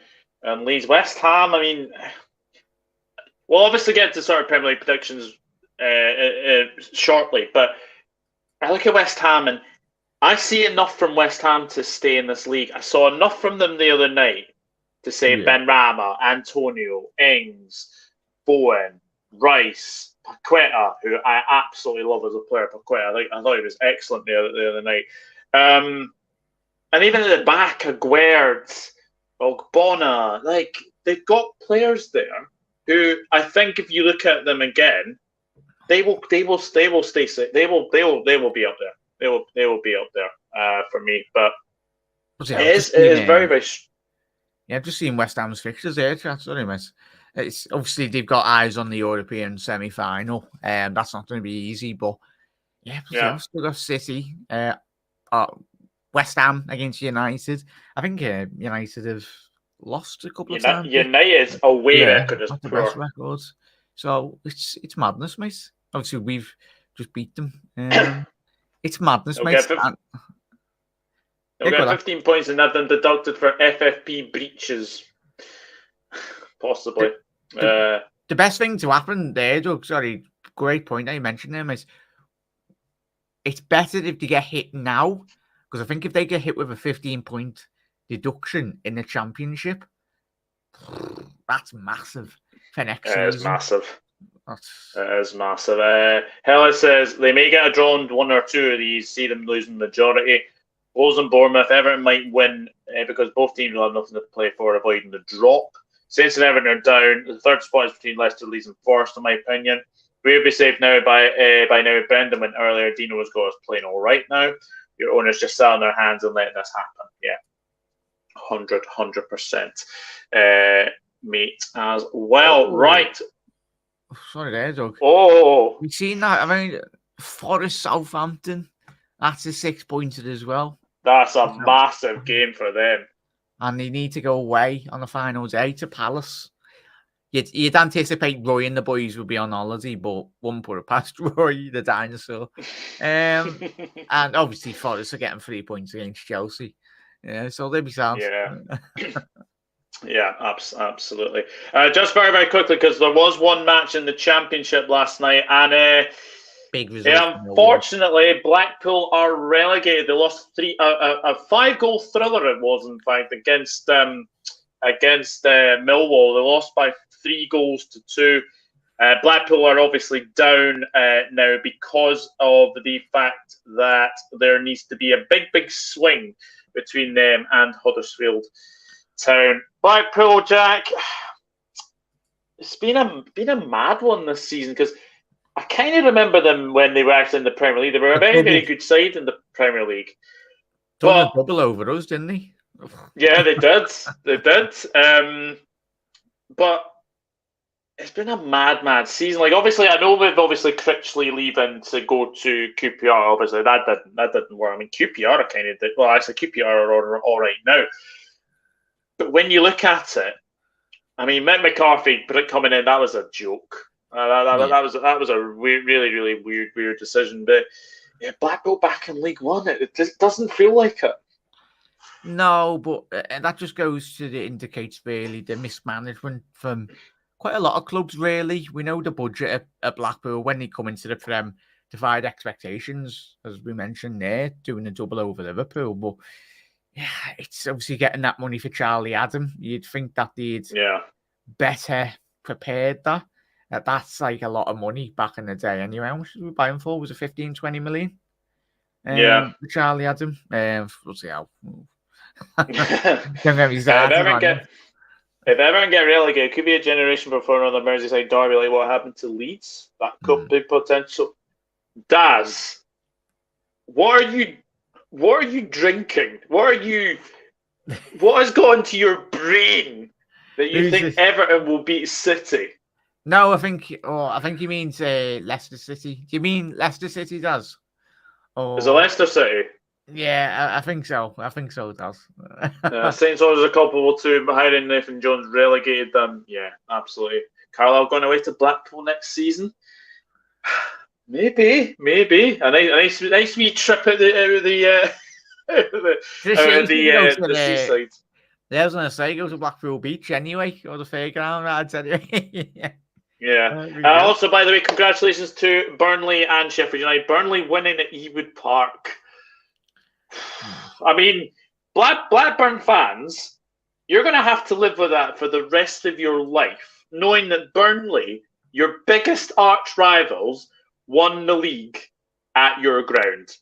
Leeds. West Ham, I mean, we'll obviously get to Premier League predictions shortly, but I look at West Ham and I see enough from West Ham to stay in this league. I saw enough from them the other night to say Benrahma, Antonio, Ings, Bowen, Rice, Paqueta, who I absolutely love as a player. Paqueta, I thought he was excellent the other night. And even at the back, Aguerd, Ogbonna, like they've got players there who I think if you look at them again, they will stay safe. They will be up there. They will be up there for me. But it is very, very. Yeah, I've just seen West Ham's fixtures there, chat. Sorry, mate. It's obviously they've got eyes on the European semi-final. That's not going to be easy, but still got City, West Ham against United. I think United have lost a couple of times. United's away record is the best records. So it's madness, mate. Obviously, we've just beat them. It's madness, mate. They'll get 15 points and have them deducted for FFP breaches. Possibly. The best thing to happen there, Doug, sorry, great point that you mentioned there, is it's better if they get hit now, because I think if they get hit with a 15-point deduction in the championship, that's massive for next season. It's massive. It is massive. Hella says they may get a draw on 1 or 2 of these, see them losing majority. Wolves and Bournemouth, Everton might win because both teams will have nothing to play for, avoiding the drop. Saints and Everton are down. The third spot is between Leicester, Leeds, and Forest, in my opinion. We would be safe now by now. Brendan went earlier. Dino was playing all right now. Your owners just sat on their hands and letting this happen. Yeah, 100%. Mate, as well. Right. Sorry there, Doug. Oh. We've seen that. I mean, Forest Southampton, that's a 6-pointer as well. That's a massive game for them. And they need to go away on the final day to Palace. You'd anticipate Roy and the boys would be on holiday, but one put it past Roy, the dinosaur. And obviously Forest are getting 3 points against Chelsea. Yeah, so they'll be sound. Yeah. Yeah, absolutely. Just very, very quickly, because there was one match in the Championship last night, and big result. Unfortunately, Blackpool are relegated. They lost a 5-goal thriller. It was, in fact, against Millwall. They lost by 3-2. Blackpool are obviously down now because of the fact that there needs to be a big swing between them and Huddersfield Town. Blackpool, Jack, it's been a mad one this season, because I kind of remember them when they were actually in the Premier League. They were a very, very good side in the Premier League. Done a double over us, didn't they? Yeah, they did. They did. But it's been a mad season. Like, obviously, I know with Critchley leaving to go to QPR. Obviously, that didn't work. I mean, QPR are kind of QPR are all right now. But when you look at it, I mean, Mick McCarthy coming in, that was a joke. That was a really weird decision. But yeah, Blackpool back in League One, it just doesn't feel like it. No, but that just goes to indicates really the mismanagement from quite a lot of clubs. Really, we know the budget at Blackpool when they come into the Prem defied expectations, as we mentioned there, doing a double over Liverpool. But yeah, it's obviously getting that money for Charlie Adam. You'd think that they'd better prepared that. That's like a lot of money back in the day. Anyway, how much did we buy him for? Was it 15-20 million? For Charlie Adam. We'll see how. Don't get me started. If Everton get relegated, it could be a generation before another Merseyside derby, like what happened to Leeds. That could be potential. Daz, what are you drinking? What has gone to your brain that you think Everton will beat City? No, I think he means Leicester City. Do you mean Leicester City, Daz? Is it Leicester City? Yeah, I think so. It does. Saints are a culpable too, but hiring Nathan Jones relegated them. Yeah, absolutely. Carlisle going away to Blackpool next season? Maybe. A nice wee trip at the seaside. Yeah, I was going to say, go to Blackpool Beach anyway, or the fairground rides anyway. Yeah. Also, by the way, congratulations to Burnley and Sheffield United. Burnley winning at Ewood Park. I mean, Blackburn fans, you're going to have to live with that for the rest of your life, knowing that Burnley, your biggest arch rivals, won the league at your ground.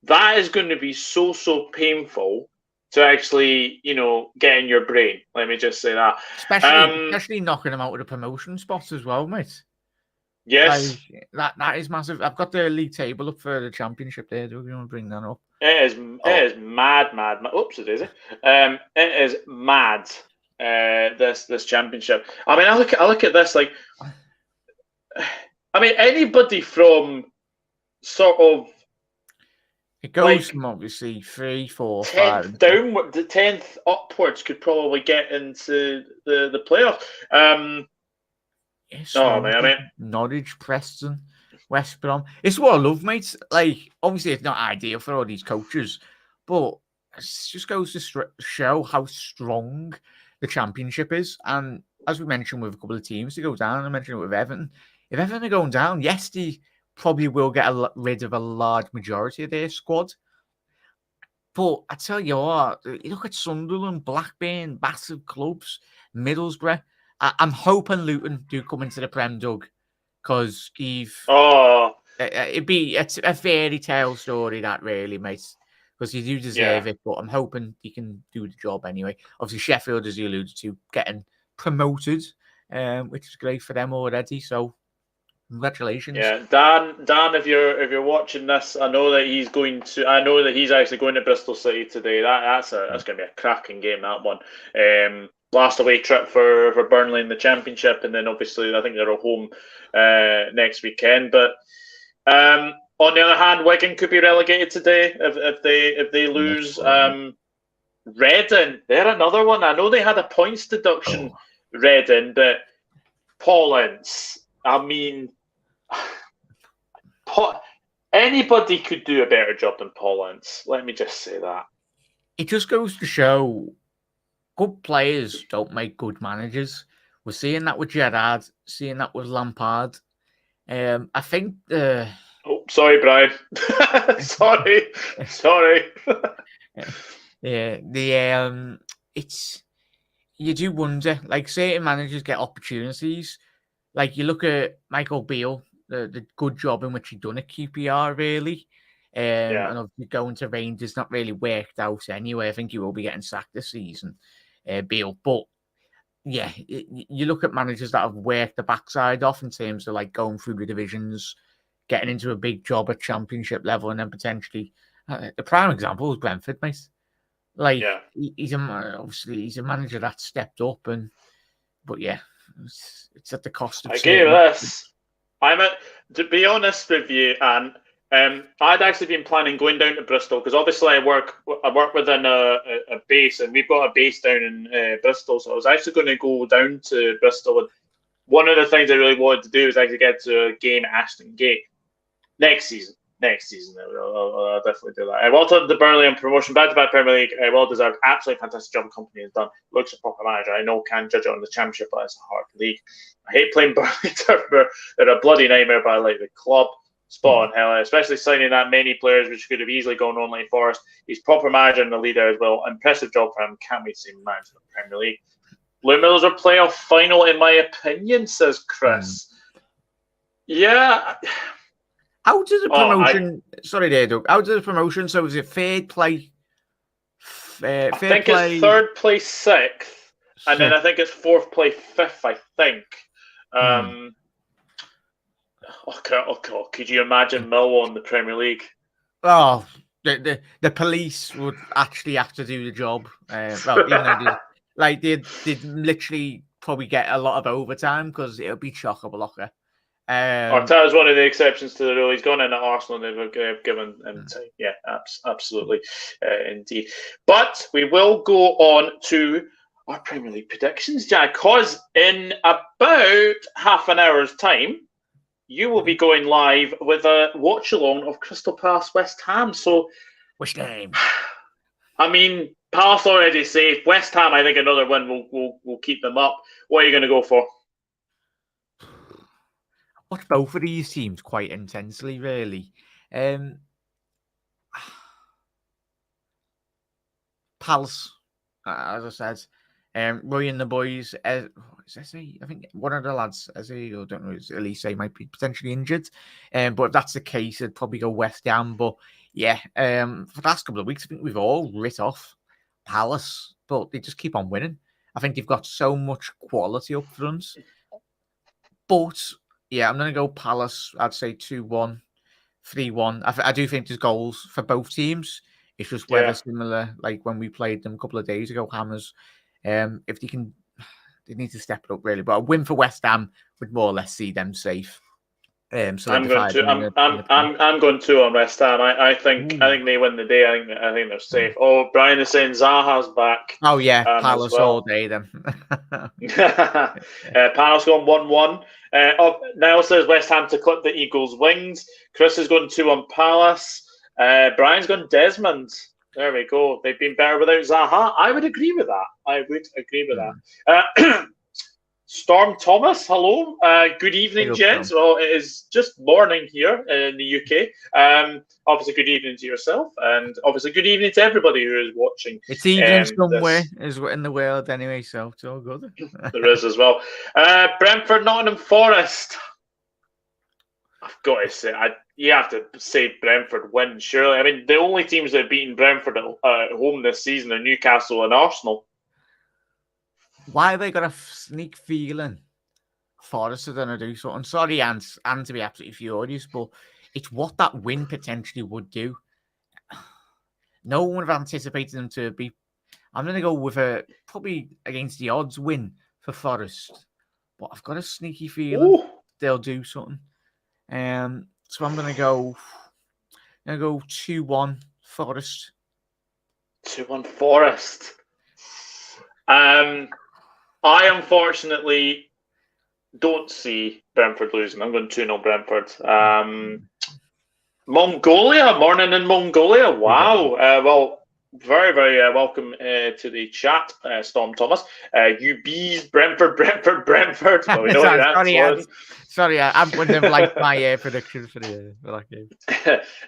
That is going to be so painful to actually, get in your brain. Let me just say that. Especially knocking them out of the promotion spots as well, mate. Yes. Like, that is massive. I've got the league table up for the Championship there. Do you want to bring that up? It is mad. Oops, it is. It is mad. This Championship. I mean, I look at this like. I mean, anybody from sort of. It goes from obviously 3, 4, 5 downward. The 10th upwards could probably get into the playoffs. Yes, Norwich, Preston, West Brom. It's what I love, mate. Like, obviously, it's not ideal for all these coaches, but it just goes to show how strong the Championship is. And as we mentioned with a couple of teams to go down, I mentioned it with Everton. If Everton are going down, yes, they probably will get rid of a large majority of their squad. But I tell you what, you look at Sunderland, Blackburn, massive clubs, Middlesbrough. I'm hoping Luton do come into the Prem, Doug, because Steve. Oh, It's a fairy tale story, that really, mate. Because you do deserve it, but I'm hoping he can do the job anyway. Obviously, Sheffield, as you alluded to, getting promoted, which is great for them already. So, congratulations. yeah, Dan, if you're watching this, I know that he's actually going to Bristol City today. That's going to be a cracking game, that one. Last away trip for Burnley in the Championship, and then obviously I think they're at home next weekend. But on the other hand, Wigan could be relegated today if they lose. Reading, they're another one. I know they had a points deduction, Reading, but Paul Ince, I mean, anybody could do a better job than Paul Ince. Let me just say that. It just goes to show good players don't make good managers. We're seeing that with Gerrard, seeing that with Lampard. I think Oh, sorry, Brian. sorry. Yeah, it's, you do wonder, like, certain managers get opportunities. Like, you look at Michael Beale, the good job in which he done at QPR, really. And obviously going to Rangers not really worked out anyway. I think he will be getting sacked this season, Beale. But yeah, you look at managers that have worked the backside off in terms of like going through the divisions, getting into a big job at Championship level, and then potentially the prime example is Brentford, mate. Like, he's a manager that stepped up, but yeah, it's at the cost of. I gave this. To be honest with you, and I'd actually been planning going down to Bristol because obviously I work within a base, and we've got a base down in Bristol. So I was actually going to go down to Bristol, and one of the things I really wanted to do is actually get to a game at Ashton Gate next season. I'll definitely do that. Well done to Burnley on promotion, back-to-back Premier League. Well deserved. Absolutely fantastic job the company has done. Looks a proper manager. I know can't judge it on the Championship, but it's a hard league. I hate playing Burnley. They're a bloody nightmare, but I like the club. Spot on, hell, especially signing that many players, which could have easily gone on like Forest. He's proper manager and the leader as well. Impressive job for him. Can't wait to see him manage the Premier League. Blue Millers are playoff final, in my opinion, says Chris. Yeah. How does the promotion? Sorry, there, Doug. How does the promotion? So is it third play? I think it's third place sixth, and then I think it's fourth play fifth. I think. Could you imagine Millwall in the Premier League? Oh, the police would actually have to do the job. Well, even though they'd literally probably get a lot of overtime because it'll be chock-a-blocker. Arteta's one of the exceptions to the rule. He's gone in at Arsenal and they've given him time. Yeah, absolutely, indeed. But we will go on to our Premier League predictions, Jack, because in about half an hour's time, you will be going live with a watch-along of Crystal Palace West Ham. So, which name? I mean, Palace already safe. West Ham, I think another win will keep them up. What are you going to go for? Watch both of these teams quite intensely, really. Palace, as I said, Roy and the boys. I think one of the lads, I don't know, Elise might be potentially injured. But if that's the case, I'd probably go West Ham. But yeah, for the last couple of weeks, I think we've all writ off Palace, but they just keep on winning. I think they've got so much quality up front. But yeah, I'm going to go Palace. I'd say 2-1, 3-1. I do think there's goals for both teams. It's just whether similar, like when we played them a couple of days ago, Hammers. If they need to step it up really. But a win for West Ham would more or less see them safe. So I'm going 2 on West Ham. I think they win the day. I think they're safe. Oh, Brian is saying Zaha's back. Oh yeah, Palace all day then. Palace going 1-1. Niall says West Ham to clip the Eagles' wings. Chris is going 2-1 Palace. Brian's going Desmond. There we go. They've been better without Zaha. I would agree with that. That. Storm Thomas, hello. Good evening, gents. Well, it is just morning here in the UK. Obviously, good evening to yourself, and obviously, good evening to everybody who is watching. It's evening somewhere in the world anyway, so it's all good. There is as well. Brentford, Nottingham Forest. I've got to say, you have to say Brentford win, surely. I mean, the only teams that have beaten Brentford at home this season are Newcastle and Arsenal. Why have they got a sneak feeling Forest are going to do something? Sorry, and to be absolutely furious, but it's what that win potentially would do. No one would have anticipated them to be. I'm going to go with a probably against the odds win for Forest, but I've got a sneaky feeling they'll do something. So I'm going to go 2-1 Forest. 2-1 Forest. I unfortunately don't see Brentford losing. I'm going 2-0 Brentford. Mongolia, morning in Mongolia. Wow. Well, very, very welcome to the chat, Storm Thomas. UB's Brentford. Well, we know your Sorry, I'm one of my predictions for that game.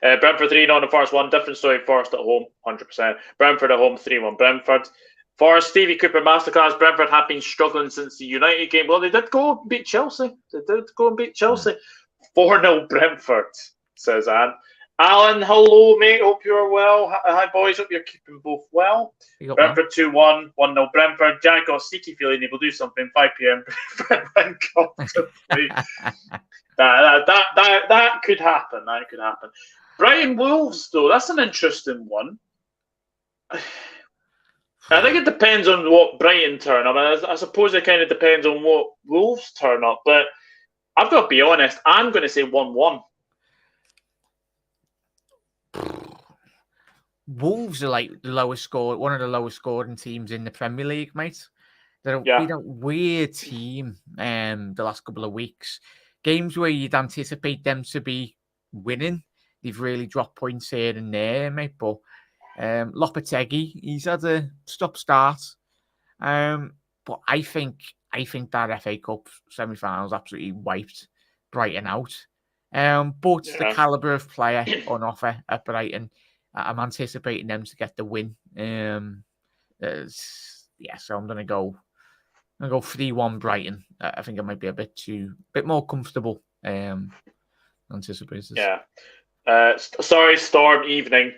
Brentford 3-0 on the Forest 1. Different story. Forest at home, 100%. Brentford at home, 3-1 Brentford. Forest, Stevie Cooper Masterclass. Brentford have been struggling since the United game. Well, they did go and beat Chelsea. 4-0 Brentford, says Anne. Alan, hello, mate. Hope you're well. Hi, boys. Hope you're keeping both well. Brentford 2-1, 1-0 Brentford. Jack got a sneaky feeling he will do something. 5 p.m. Brentford comfortably. That could happen. That could happen. Brighton Wolves, though, that's an interesting one. I think it depends on what Brighton turn up. I suppose it kind of depends on what Wolves turn up. But I've got to be honest. I'm going to say 1-1. Wolves are like one of the lowest scoring teams in the Premier League, mate. They've been a weird team the last couple of weeks. Games where you'd anticipate them to be winning, they've really dropped points here and there, mate. But Lopetegui, he's had a stop-start. But I think that FA Cup semi-finals absolutely wiped Brighton out. But the calibre of player on offer at Brighton, I'm anticipating them to get the win. So I'm gonna go 3-1 Brighton. I think it might be a bit more comfortable. Anticipated. Yeah. Sorry, Storm. Evening.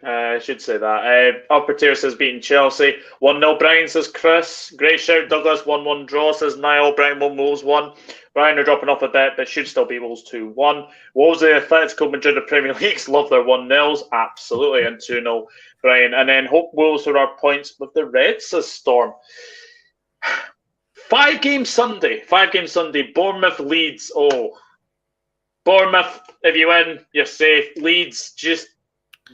I should say that. Upper tier says beating Chelsea. 1-0 Brian, says Chris. Great shout, Douglas. 1-1 draw, says Niall. Brian 1, Wolves 1. Brian are dropping off a bit, but should still be Wolves 2-1. Wolves, the Atletico Madrid of Premier Leagues, love their 1-0s. Absolutely. And 2-0 Brian. And then hope Wolves for our points with the Reds, says Storm. 5-game Sunday. Bournemouth Leeds. Bournemouth, if you win, you're safe. Leeds just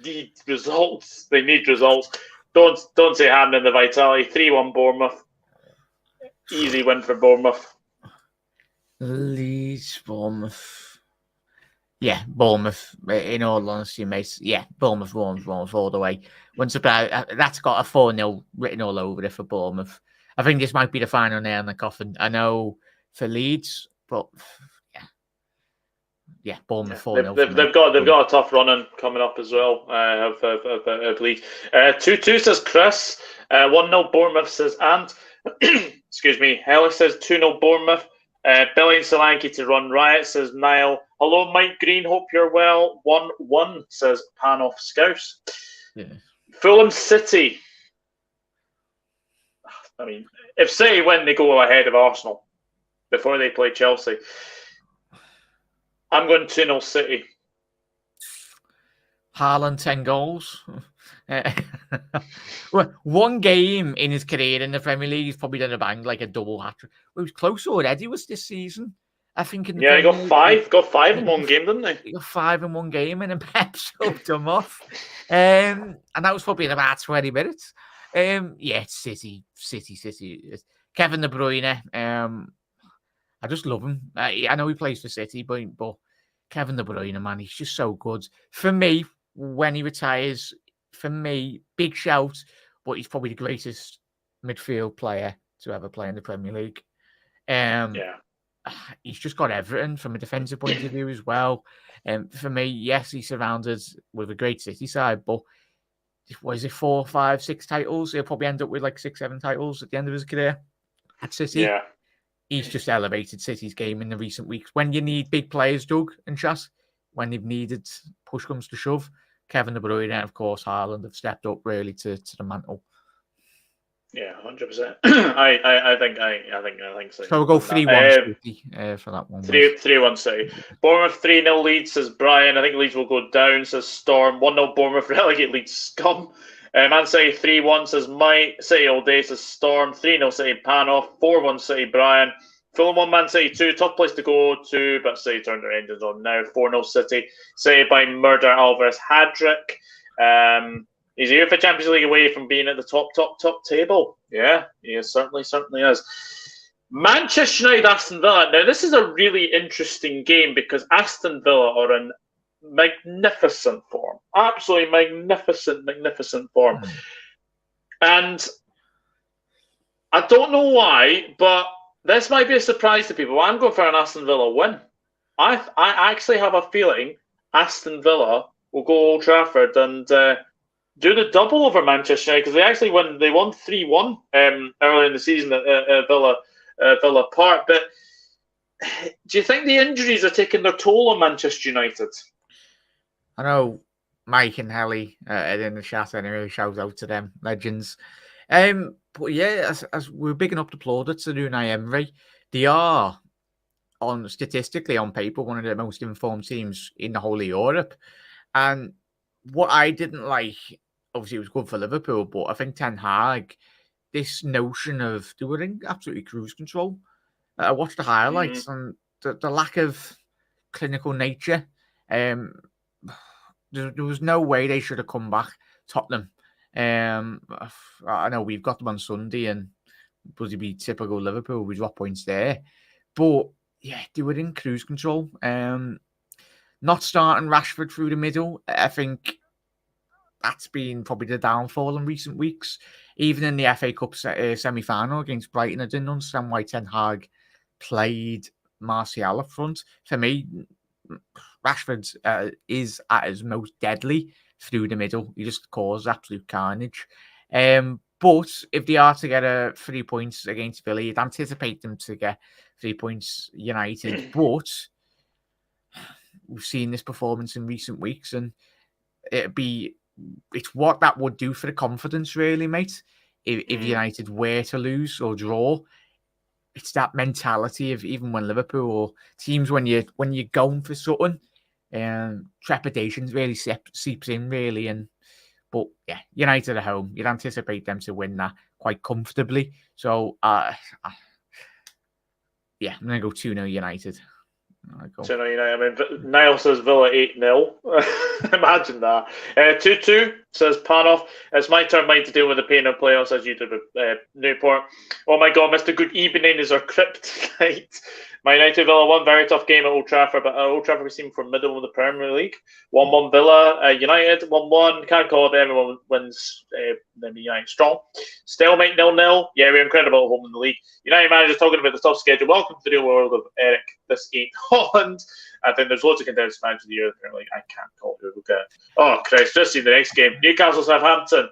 need results. They need results. Don't say hand in the vitality. 3-1 Bournemouth. Easy win for Bournemouth. Leeds, Bournemouth. Yeah, Bournemouth. In all honesty, mate. Yeah, Bournemouth all the way. That's got a 4-0 written all over it for Bournemouth. I think this might be the final nail in the coffin. I know for Leeds, but Bournemouth 4-0. They've got a tough run-in coming up as well. Of Leeds. 2-2 says Chris. 1-0 Bournemouth, says Ant. Excuse me. Ellis says 2-0 Bournemouth. Billy and Solanke to run riot, says Niall. Hello, Mike Green. Hope you're well. 1-1, says Panoff Scouse. Yeah. Fulham City. I mean, if City win, they go ahead of Arsenal before they play Chelsea. I'm going 2-0 City. Haaland 10 goals. One game in his career in the Premier League, he's probably done a bang like a double hat-trick. It was close already. Was this season? I think. He got five. Got 5 in one game, didn't he? He got 5 in one game, and then Pep subbed him off. And that was probably in about 20 minutes. It's City. It's Kevin De Bruyne. I just love him. I know he plays for City, but Kevin De Bruyne, man, he's just so good. For me, when he retires, big shout, but he's probably the greatest midfield player to ever play in the Premier League. He's just got everything from a defensive point of view as well. For me, yes, he's surrounded with a great City side, but what is it, 4, 5, 6 titles? He'll probably end up with like 6, 7 titles at the end of his career at City. Yeah. he's just elevated City's game in the recent weeks. When you need big players, Doug and Chas, when they've needed push comes to shove, Kevin De Bruyne and of course Haaland have stepped up really to the mantle. Yeah, 100%. I think so. So we'll go 3-1 City for that one. 3-1 City. Bournemouth 3-0 Leeds, says Brian. I think Leeds will go down, says Storm. 1-0 Bournemouth relegate Leeds scum. Man City 3-1, says Mike. City all day, says Storm. 3-0 City Panoff. 4-1 City Brian. Fulham 1, Man City 2. Tough place to go to, but City turned their engines on now. 4-0 City. City by Murder Alvarez Hadrick. He's here for Champions League away from being at the top table. Yeah, he certainly is. Manchester United, Aston Villa. Now, this is a really interesting game because Aston Villa are in magnificent form. Absolutely magnificent form. And I don't know why, but this might be a surprise to people. I'm going for an Aston Villa win. I actually have a feeling Aston Villa will go Old Trafford and do the double over Manchester United, because they won 3-1 early in the season at Villa Park. But do you think the injuries are taking their toll on Manchester United? I know Mike and Helly are in the chat anyway. Shout out to them, legends. But yeah, as we're bigging up the plaudits to Unai Emery, they are statistically on paper one of the most informed teams in the whole of Europe. And what I didn't like, obviously it was good for Liverpool, but I think Ten Hag, this notion of they were in absolutely cruise control. I watched the highlights and the lack of clinical nature. There was no way they should have come back. Tottenham. I know we've got them on Sunday and would it be typical Liverpool? We drop points there. But yeah, they were in cruise control. Not starting Rashford through the middle, I think that's been probably the downfall in recent weeks. Even in the FA Cup semi-final against Brighton, I didn't understand why Ten Hag played Martial up front. For me, Rashford is at his most deadly through the middle. He just causes absolute carnage. But if they are to get 3 points against Villa, you'd anticipate them to get 3 points United. But we've seen this performance in recent weeks, and it's what that would do for the confidence, really, mate. If United were to lose or draw, it's that mentality of even when Liverpool or teams when you're going for something, trepidation really seeps in, really. But yeah, United at home, you'd anticipate them to win that quite comfortably. So yeah, I'm gonna go 2-0 United. So, I mean, Niall says Villa 8-0. Imagine that. 2-2 says Panoff. It's my turn, Mike, to deal with the pain of playoffs as you did with Newport. Oh my God, Mr. Good Evening is our kryptonite. My United Villa won, very tough game at Old Trafford, but Old Trafford we seem from middle of the Premier League. 1-1 Villa, United 1-1. Can't call it, everyone wins. Then United strong. Stalemate 0-0. Yeah, we're incredible at home in the league. United managers talking about the tough schedule. Welcome to the real world of Eric. This ain't Holland. I think there's loads of contenders matches of the year. Like, I can't call it. We'll get. Oh Christ! Just see the next game. Newcastle Southampton.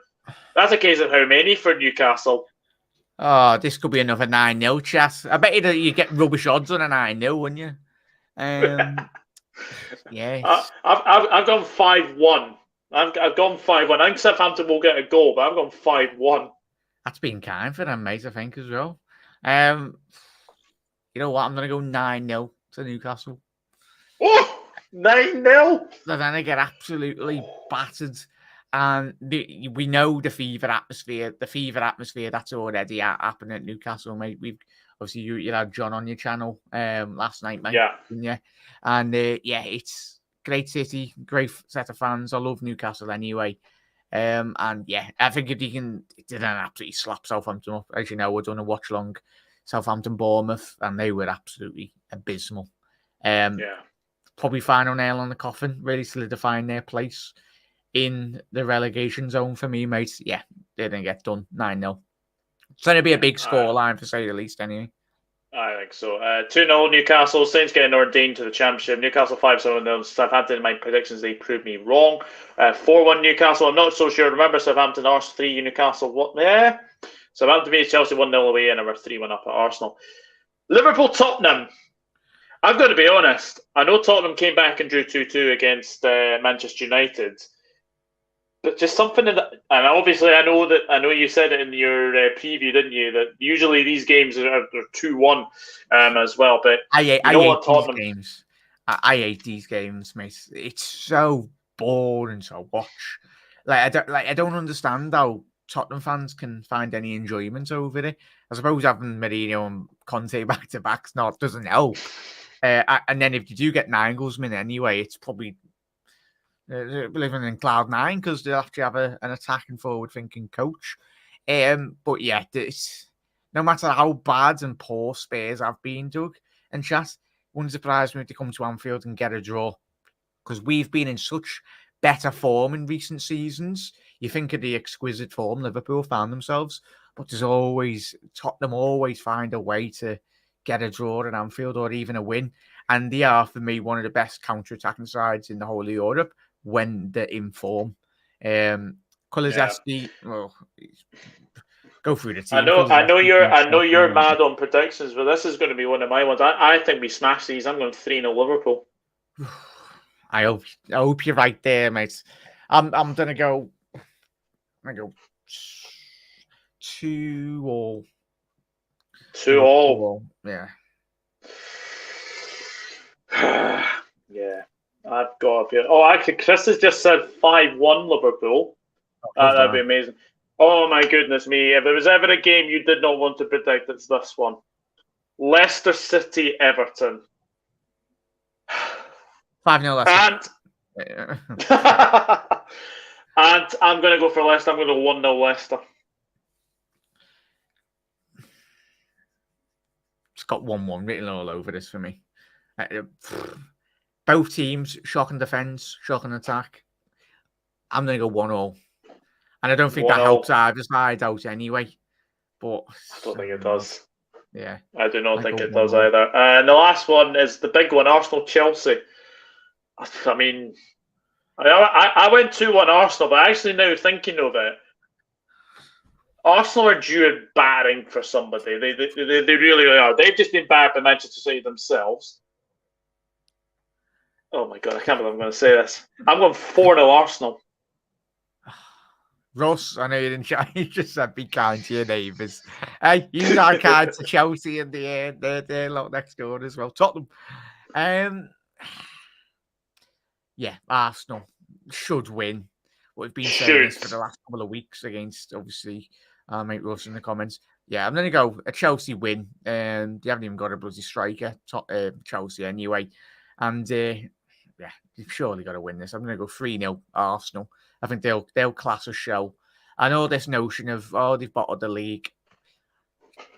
That's a case of how many for Newcastle. Oh, this could be another 9-0 chat. I bet you get rubbish odds on a 9-0, wouldn't you? Yeah. I've gone 5-1. I've gone 5-1. I think Southampton will get a goal, but I've gone 5-1. That's been kind for them, mate, I think, as well. You know what? I'm going to go 9-0 to Newcastle. Oh, 9-0? They're going to get absolutely battered. And we know the fever atmosphere that's already happening at Newcastle, mate. We've obviously you had John on your channel last night, mate. Yeah. And it's great city, great set of fans. I love Newcastle anyway. And yeah, I think if they didn't absolutely slap Southampton up. As you know, we're doing a watch long Southampton Bournemouth, and they were absolutely abysmal. Probably final nail on the coffin, really solidifying their place in the relegation zone for me, mate. Yeah, they didn't get done. 9-0. It's going to be a big scoreline, for say the least, anyway. I think so. 2-0 Newcastle. Saints getting ordained to the championship. Newcastle 5-7. Southampton, in my predictions, they proved me wrong. 4-1 Newcastle. I'm not so sure. Remember, Southampton, Arsenal 3, Newcastle. What? Yeah. Southampton beat Chelsea 1-0 away and we're 3-1 up at Arsenal. Liverpool-Tottenham. I've got to be honest. I know Tottenham came back and drew 2-2 against Manchester United. But just something in that, and obviously I know you said it in your preview, didn't you? That usually these games are 2-1 as well. But I hate Tottenham these games. I hate these games, mate. It's so boring to watch. I don't understand how Tottenham fans can find any enjoyment over it. I suppose having Mourinho and Conte back to backs doesn't help. And then if you do get 9 goals min anyway, it's probably living in cloud 9 because they'll actually have an attacking forward-thinking coach. But yeah, no matter how bad and poor Spurs have been, Doug and chat, wouldn't surprise me if they come to Anfield and get a draw because we've been in such better form in recent seasons. You think of the exquisite form Liverpool found themselves, but Tottenham always find a way to get a draw at Anfield or even a win. And they are, for me, one of the best counter-attacking sides in the whole of Europe when they're in form. Kulusevski, well, go through the team. I know you're mad on predictions, but this is going to be one of my ones. I think we smash these. I'm going 3-0 Liverpool. I hope you're right there, mate. I'm gonna go. I go 2-2. 2-2. Yeah. Yeah. I've got a few. Oh, actually, Chris has just said 5-1 Liverpool. That'd be amazing. Oh my goodness me! If there was ever a game you did not want to predict, it's this one. Leicester City, Everton. 5-0 Leicester. And I'm going to go for Leicester. I'm going to 1-0 Leicester. It's got 1-1 written all over this for me. Both teams, shocking defence, shocking attack. I'm going to go 1-0. And I don't think that helps either side out anyway. But I don't think it does. Yeah. I do not think it does either. And the last one is the big one, Arsenal-Chelsea. I mean, I went 2-1 Arsenal, but actually now thinking of it, Arsenal are due a battering for somebody. They really are. They've just been battered by Manchester City themselves. Oh my God, I can't believe I'm going to say this. I'm going 4-0 Arsenal. Russ, I know you didn't shout. You just said be kind to your neighbours. Hey, use our card to Chelsea and they're lot next door as well. Tottenham. Yeah, Arsenal should win. We've been saying this for the last couple of weeks against, obviously, mate Russ in the comments. Yeah, I'm going to go a Chelsea win. They haven't even got a bloody striker, Chelsea anyway. And, yeah, you've surely got to win this. I'm going to go 3-0 Arsenal. I think they'll class a show. I know this notion of, they've bottled the league.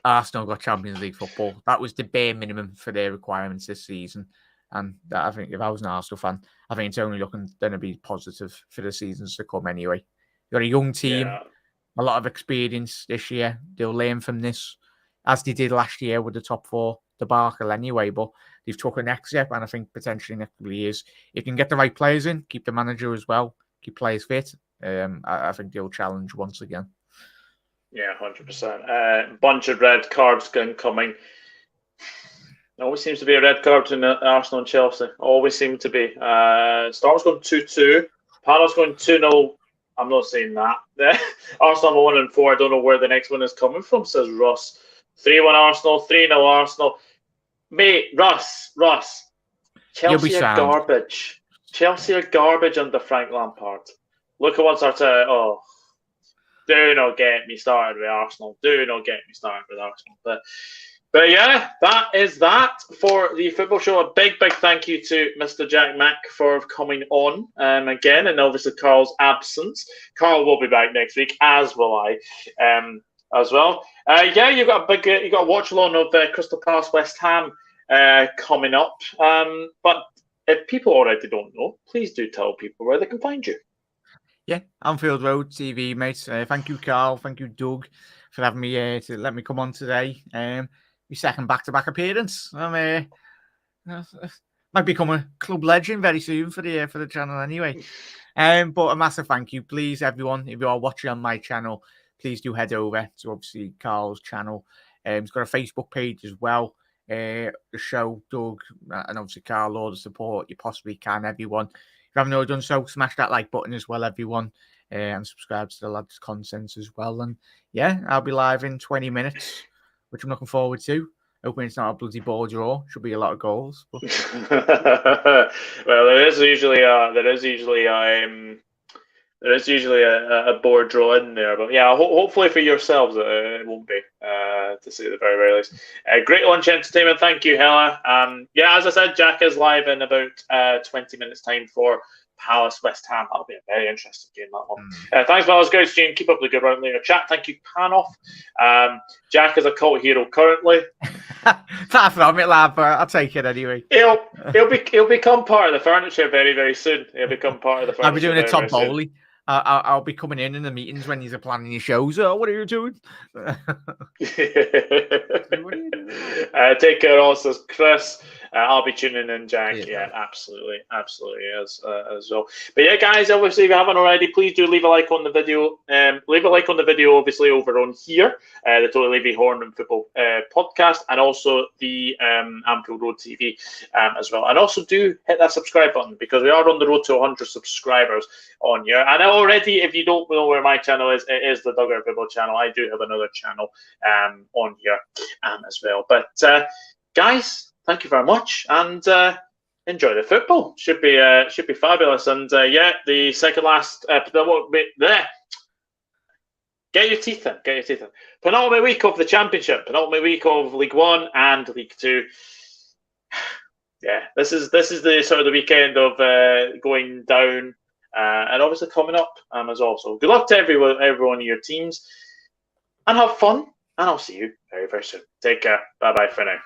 Arsenal got Champions League football. That was the bare minimum for their requirements this season. And that, I think if I was an Arsenal fan, I think it's only looking going to be positive for the seasons to come anyway. You've got a young team, a lot of experience this year. They'll learn from this, as they did last year with the top 4 debacle anyway. But they've took a next step, and I think potentially next couple of years, if you can get the right players in, keep the manager as well, keep players fit, I think they'll challenge once again. Yeah, 100%. Bunch of red cards coming. Always seems to be a red card between Arsenal and Chelsea. Always seem to be. Storm's going 2-2. Palace going 2-0. I'm not saying that. Arsenal 1-4. I don't know where the next one is coming from, says Russ. 3-1 Arsenal, 3-0 Arsenal. Mate, Russ. Chelsea are garbage. Chelsea are garbage under Frank Lampard. Look at what's our do not get me started with Arsenal. Do not get me started with Arsenal. But yeah, that is that for the football show. A big thank you to Mr. Jack Mack for coming on again, and obviously Carl's absence. Carl will be back next week, as will I, as well. Yeah, you got a watch along of Crystal Palace West Ham coming up. But if people already don't know, please do tell people where they can find you. Yeah, Anfield Road TV, mate. Thank you, Carl. Thank you, Doug, for having me to let me come on today. My second back-to-back appearance. Might become a club legend very soon for the channel anyway. But a massive thank you, please, everyone. If you are watching on my channel, please do head over to obviously Carl's channel. He's got a Facebook page as well. the show, Doug, and obviously Carl, all the support you possibly can, everyone. If you haven't already done so, smash that like button as well, everyone, and subscribe to the lads' content as well. And yeah, I'll be live in 20 minutes, which I'm looking forward to. Hoping it's not a bloody ball draw. Should be a lot of goals. But... well, there is usually a board draw in there, but yeah, hopefully for yourselves it won't be, to say the very, very least. Great lunch entertainment, thank you, Hella. Yeah, as I said, Jack is live in about 20 minutes time for Palace West Ham. That'll be a very interesting game, that one. Thanks, fellas, guys. Keep up the good run later. Chat, thank you, Panoff. Jack is a cult hero currently. Far from it, lad, but I'll take it anyway. He'll become part of the furniture very, very soon. He'll become part of the furniture. I'll be doing a Tom Bowley. I'll be coming in the meetings when you're planning your shows. Oh, what are you doing? Take care, also, Chris. I'll be tuning in, Jack. Yeah, absolutely as well. But yeah, guys, obviously, if you haven't already, please do leave a like on the video. Leave a like on the video, obviously, over on here, the Totally Levy Horne and Football podcast, and also the Anfield Road TV as well. And also do hit that subscribe button, because we are on the road to 100 subscribers on here. And already, if you don't know where my channel is, it is the Dugout Football channel. I do have another channel on here as well. But guys, thank you very much, and enjoy the football. Should be fabulous. And yeah, the second last there. Get your teeth in. Penultimate week of the Championship, penultimate week of League One and League Two. Yeah, this is the sort of the weekend of going down, and obviously coming up as well. So good luck to everyone in your teams, and have fun. And I'll see you very, very soon. Take care. Bye bye for now.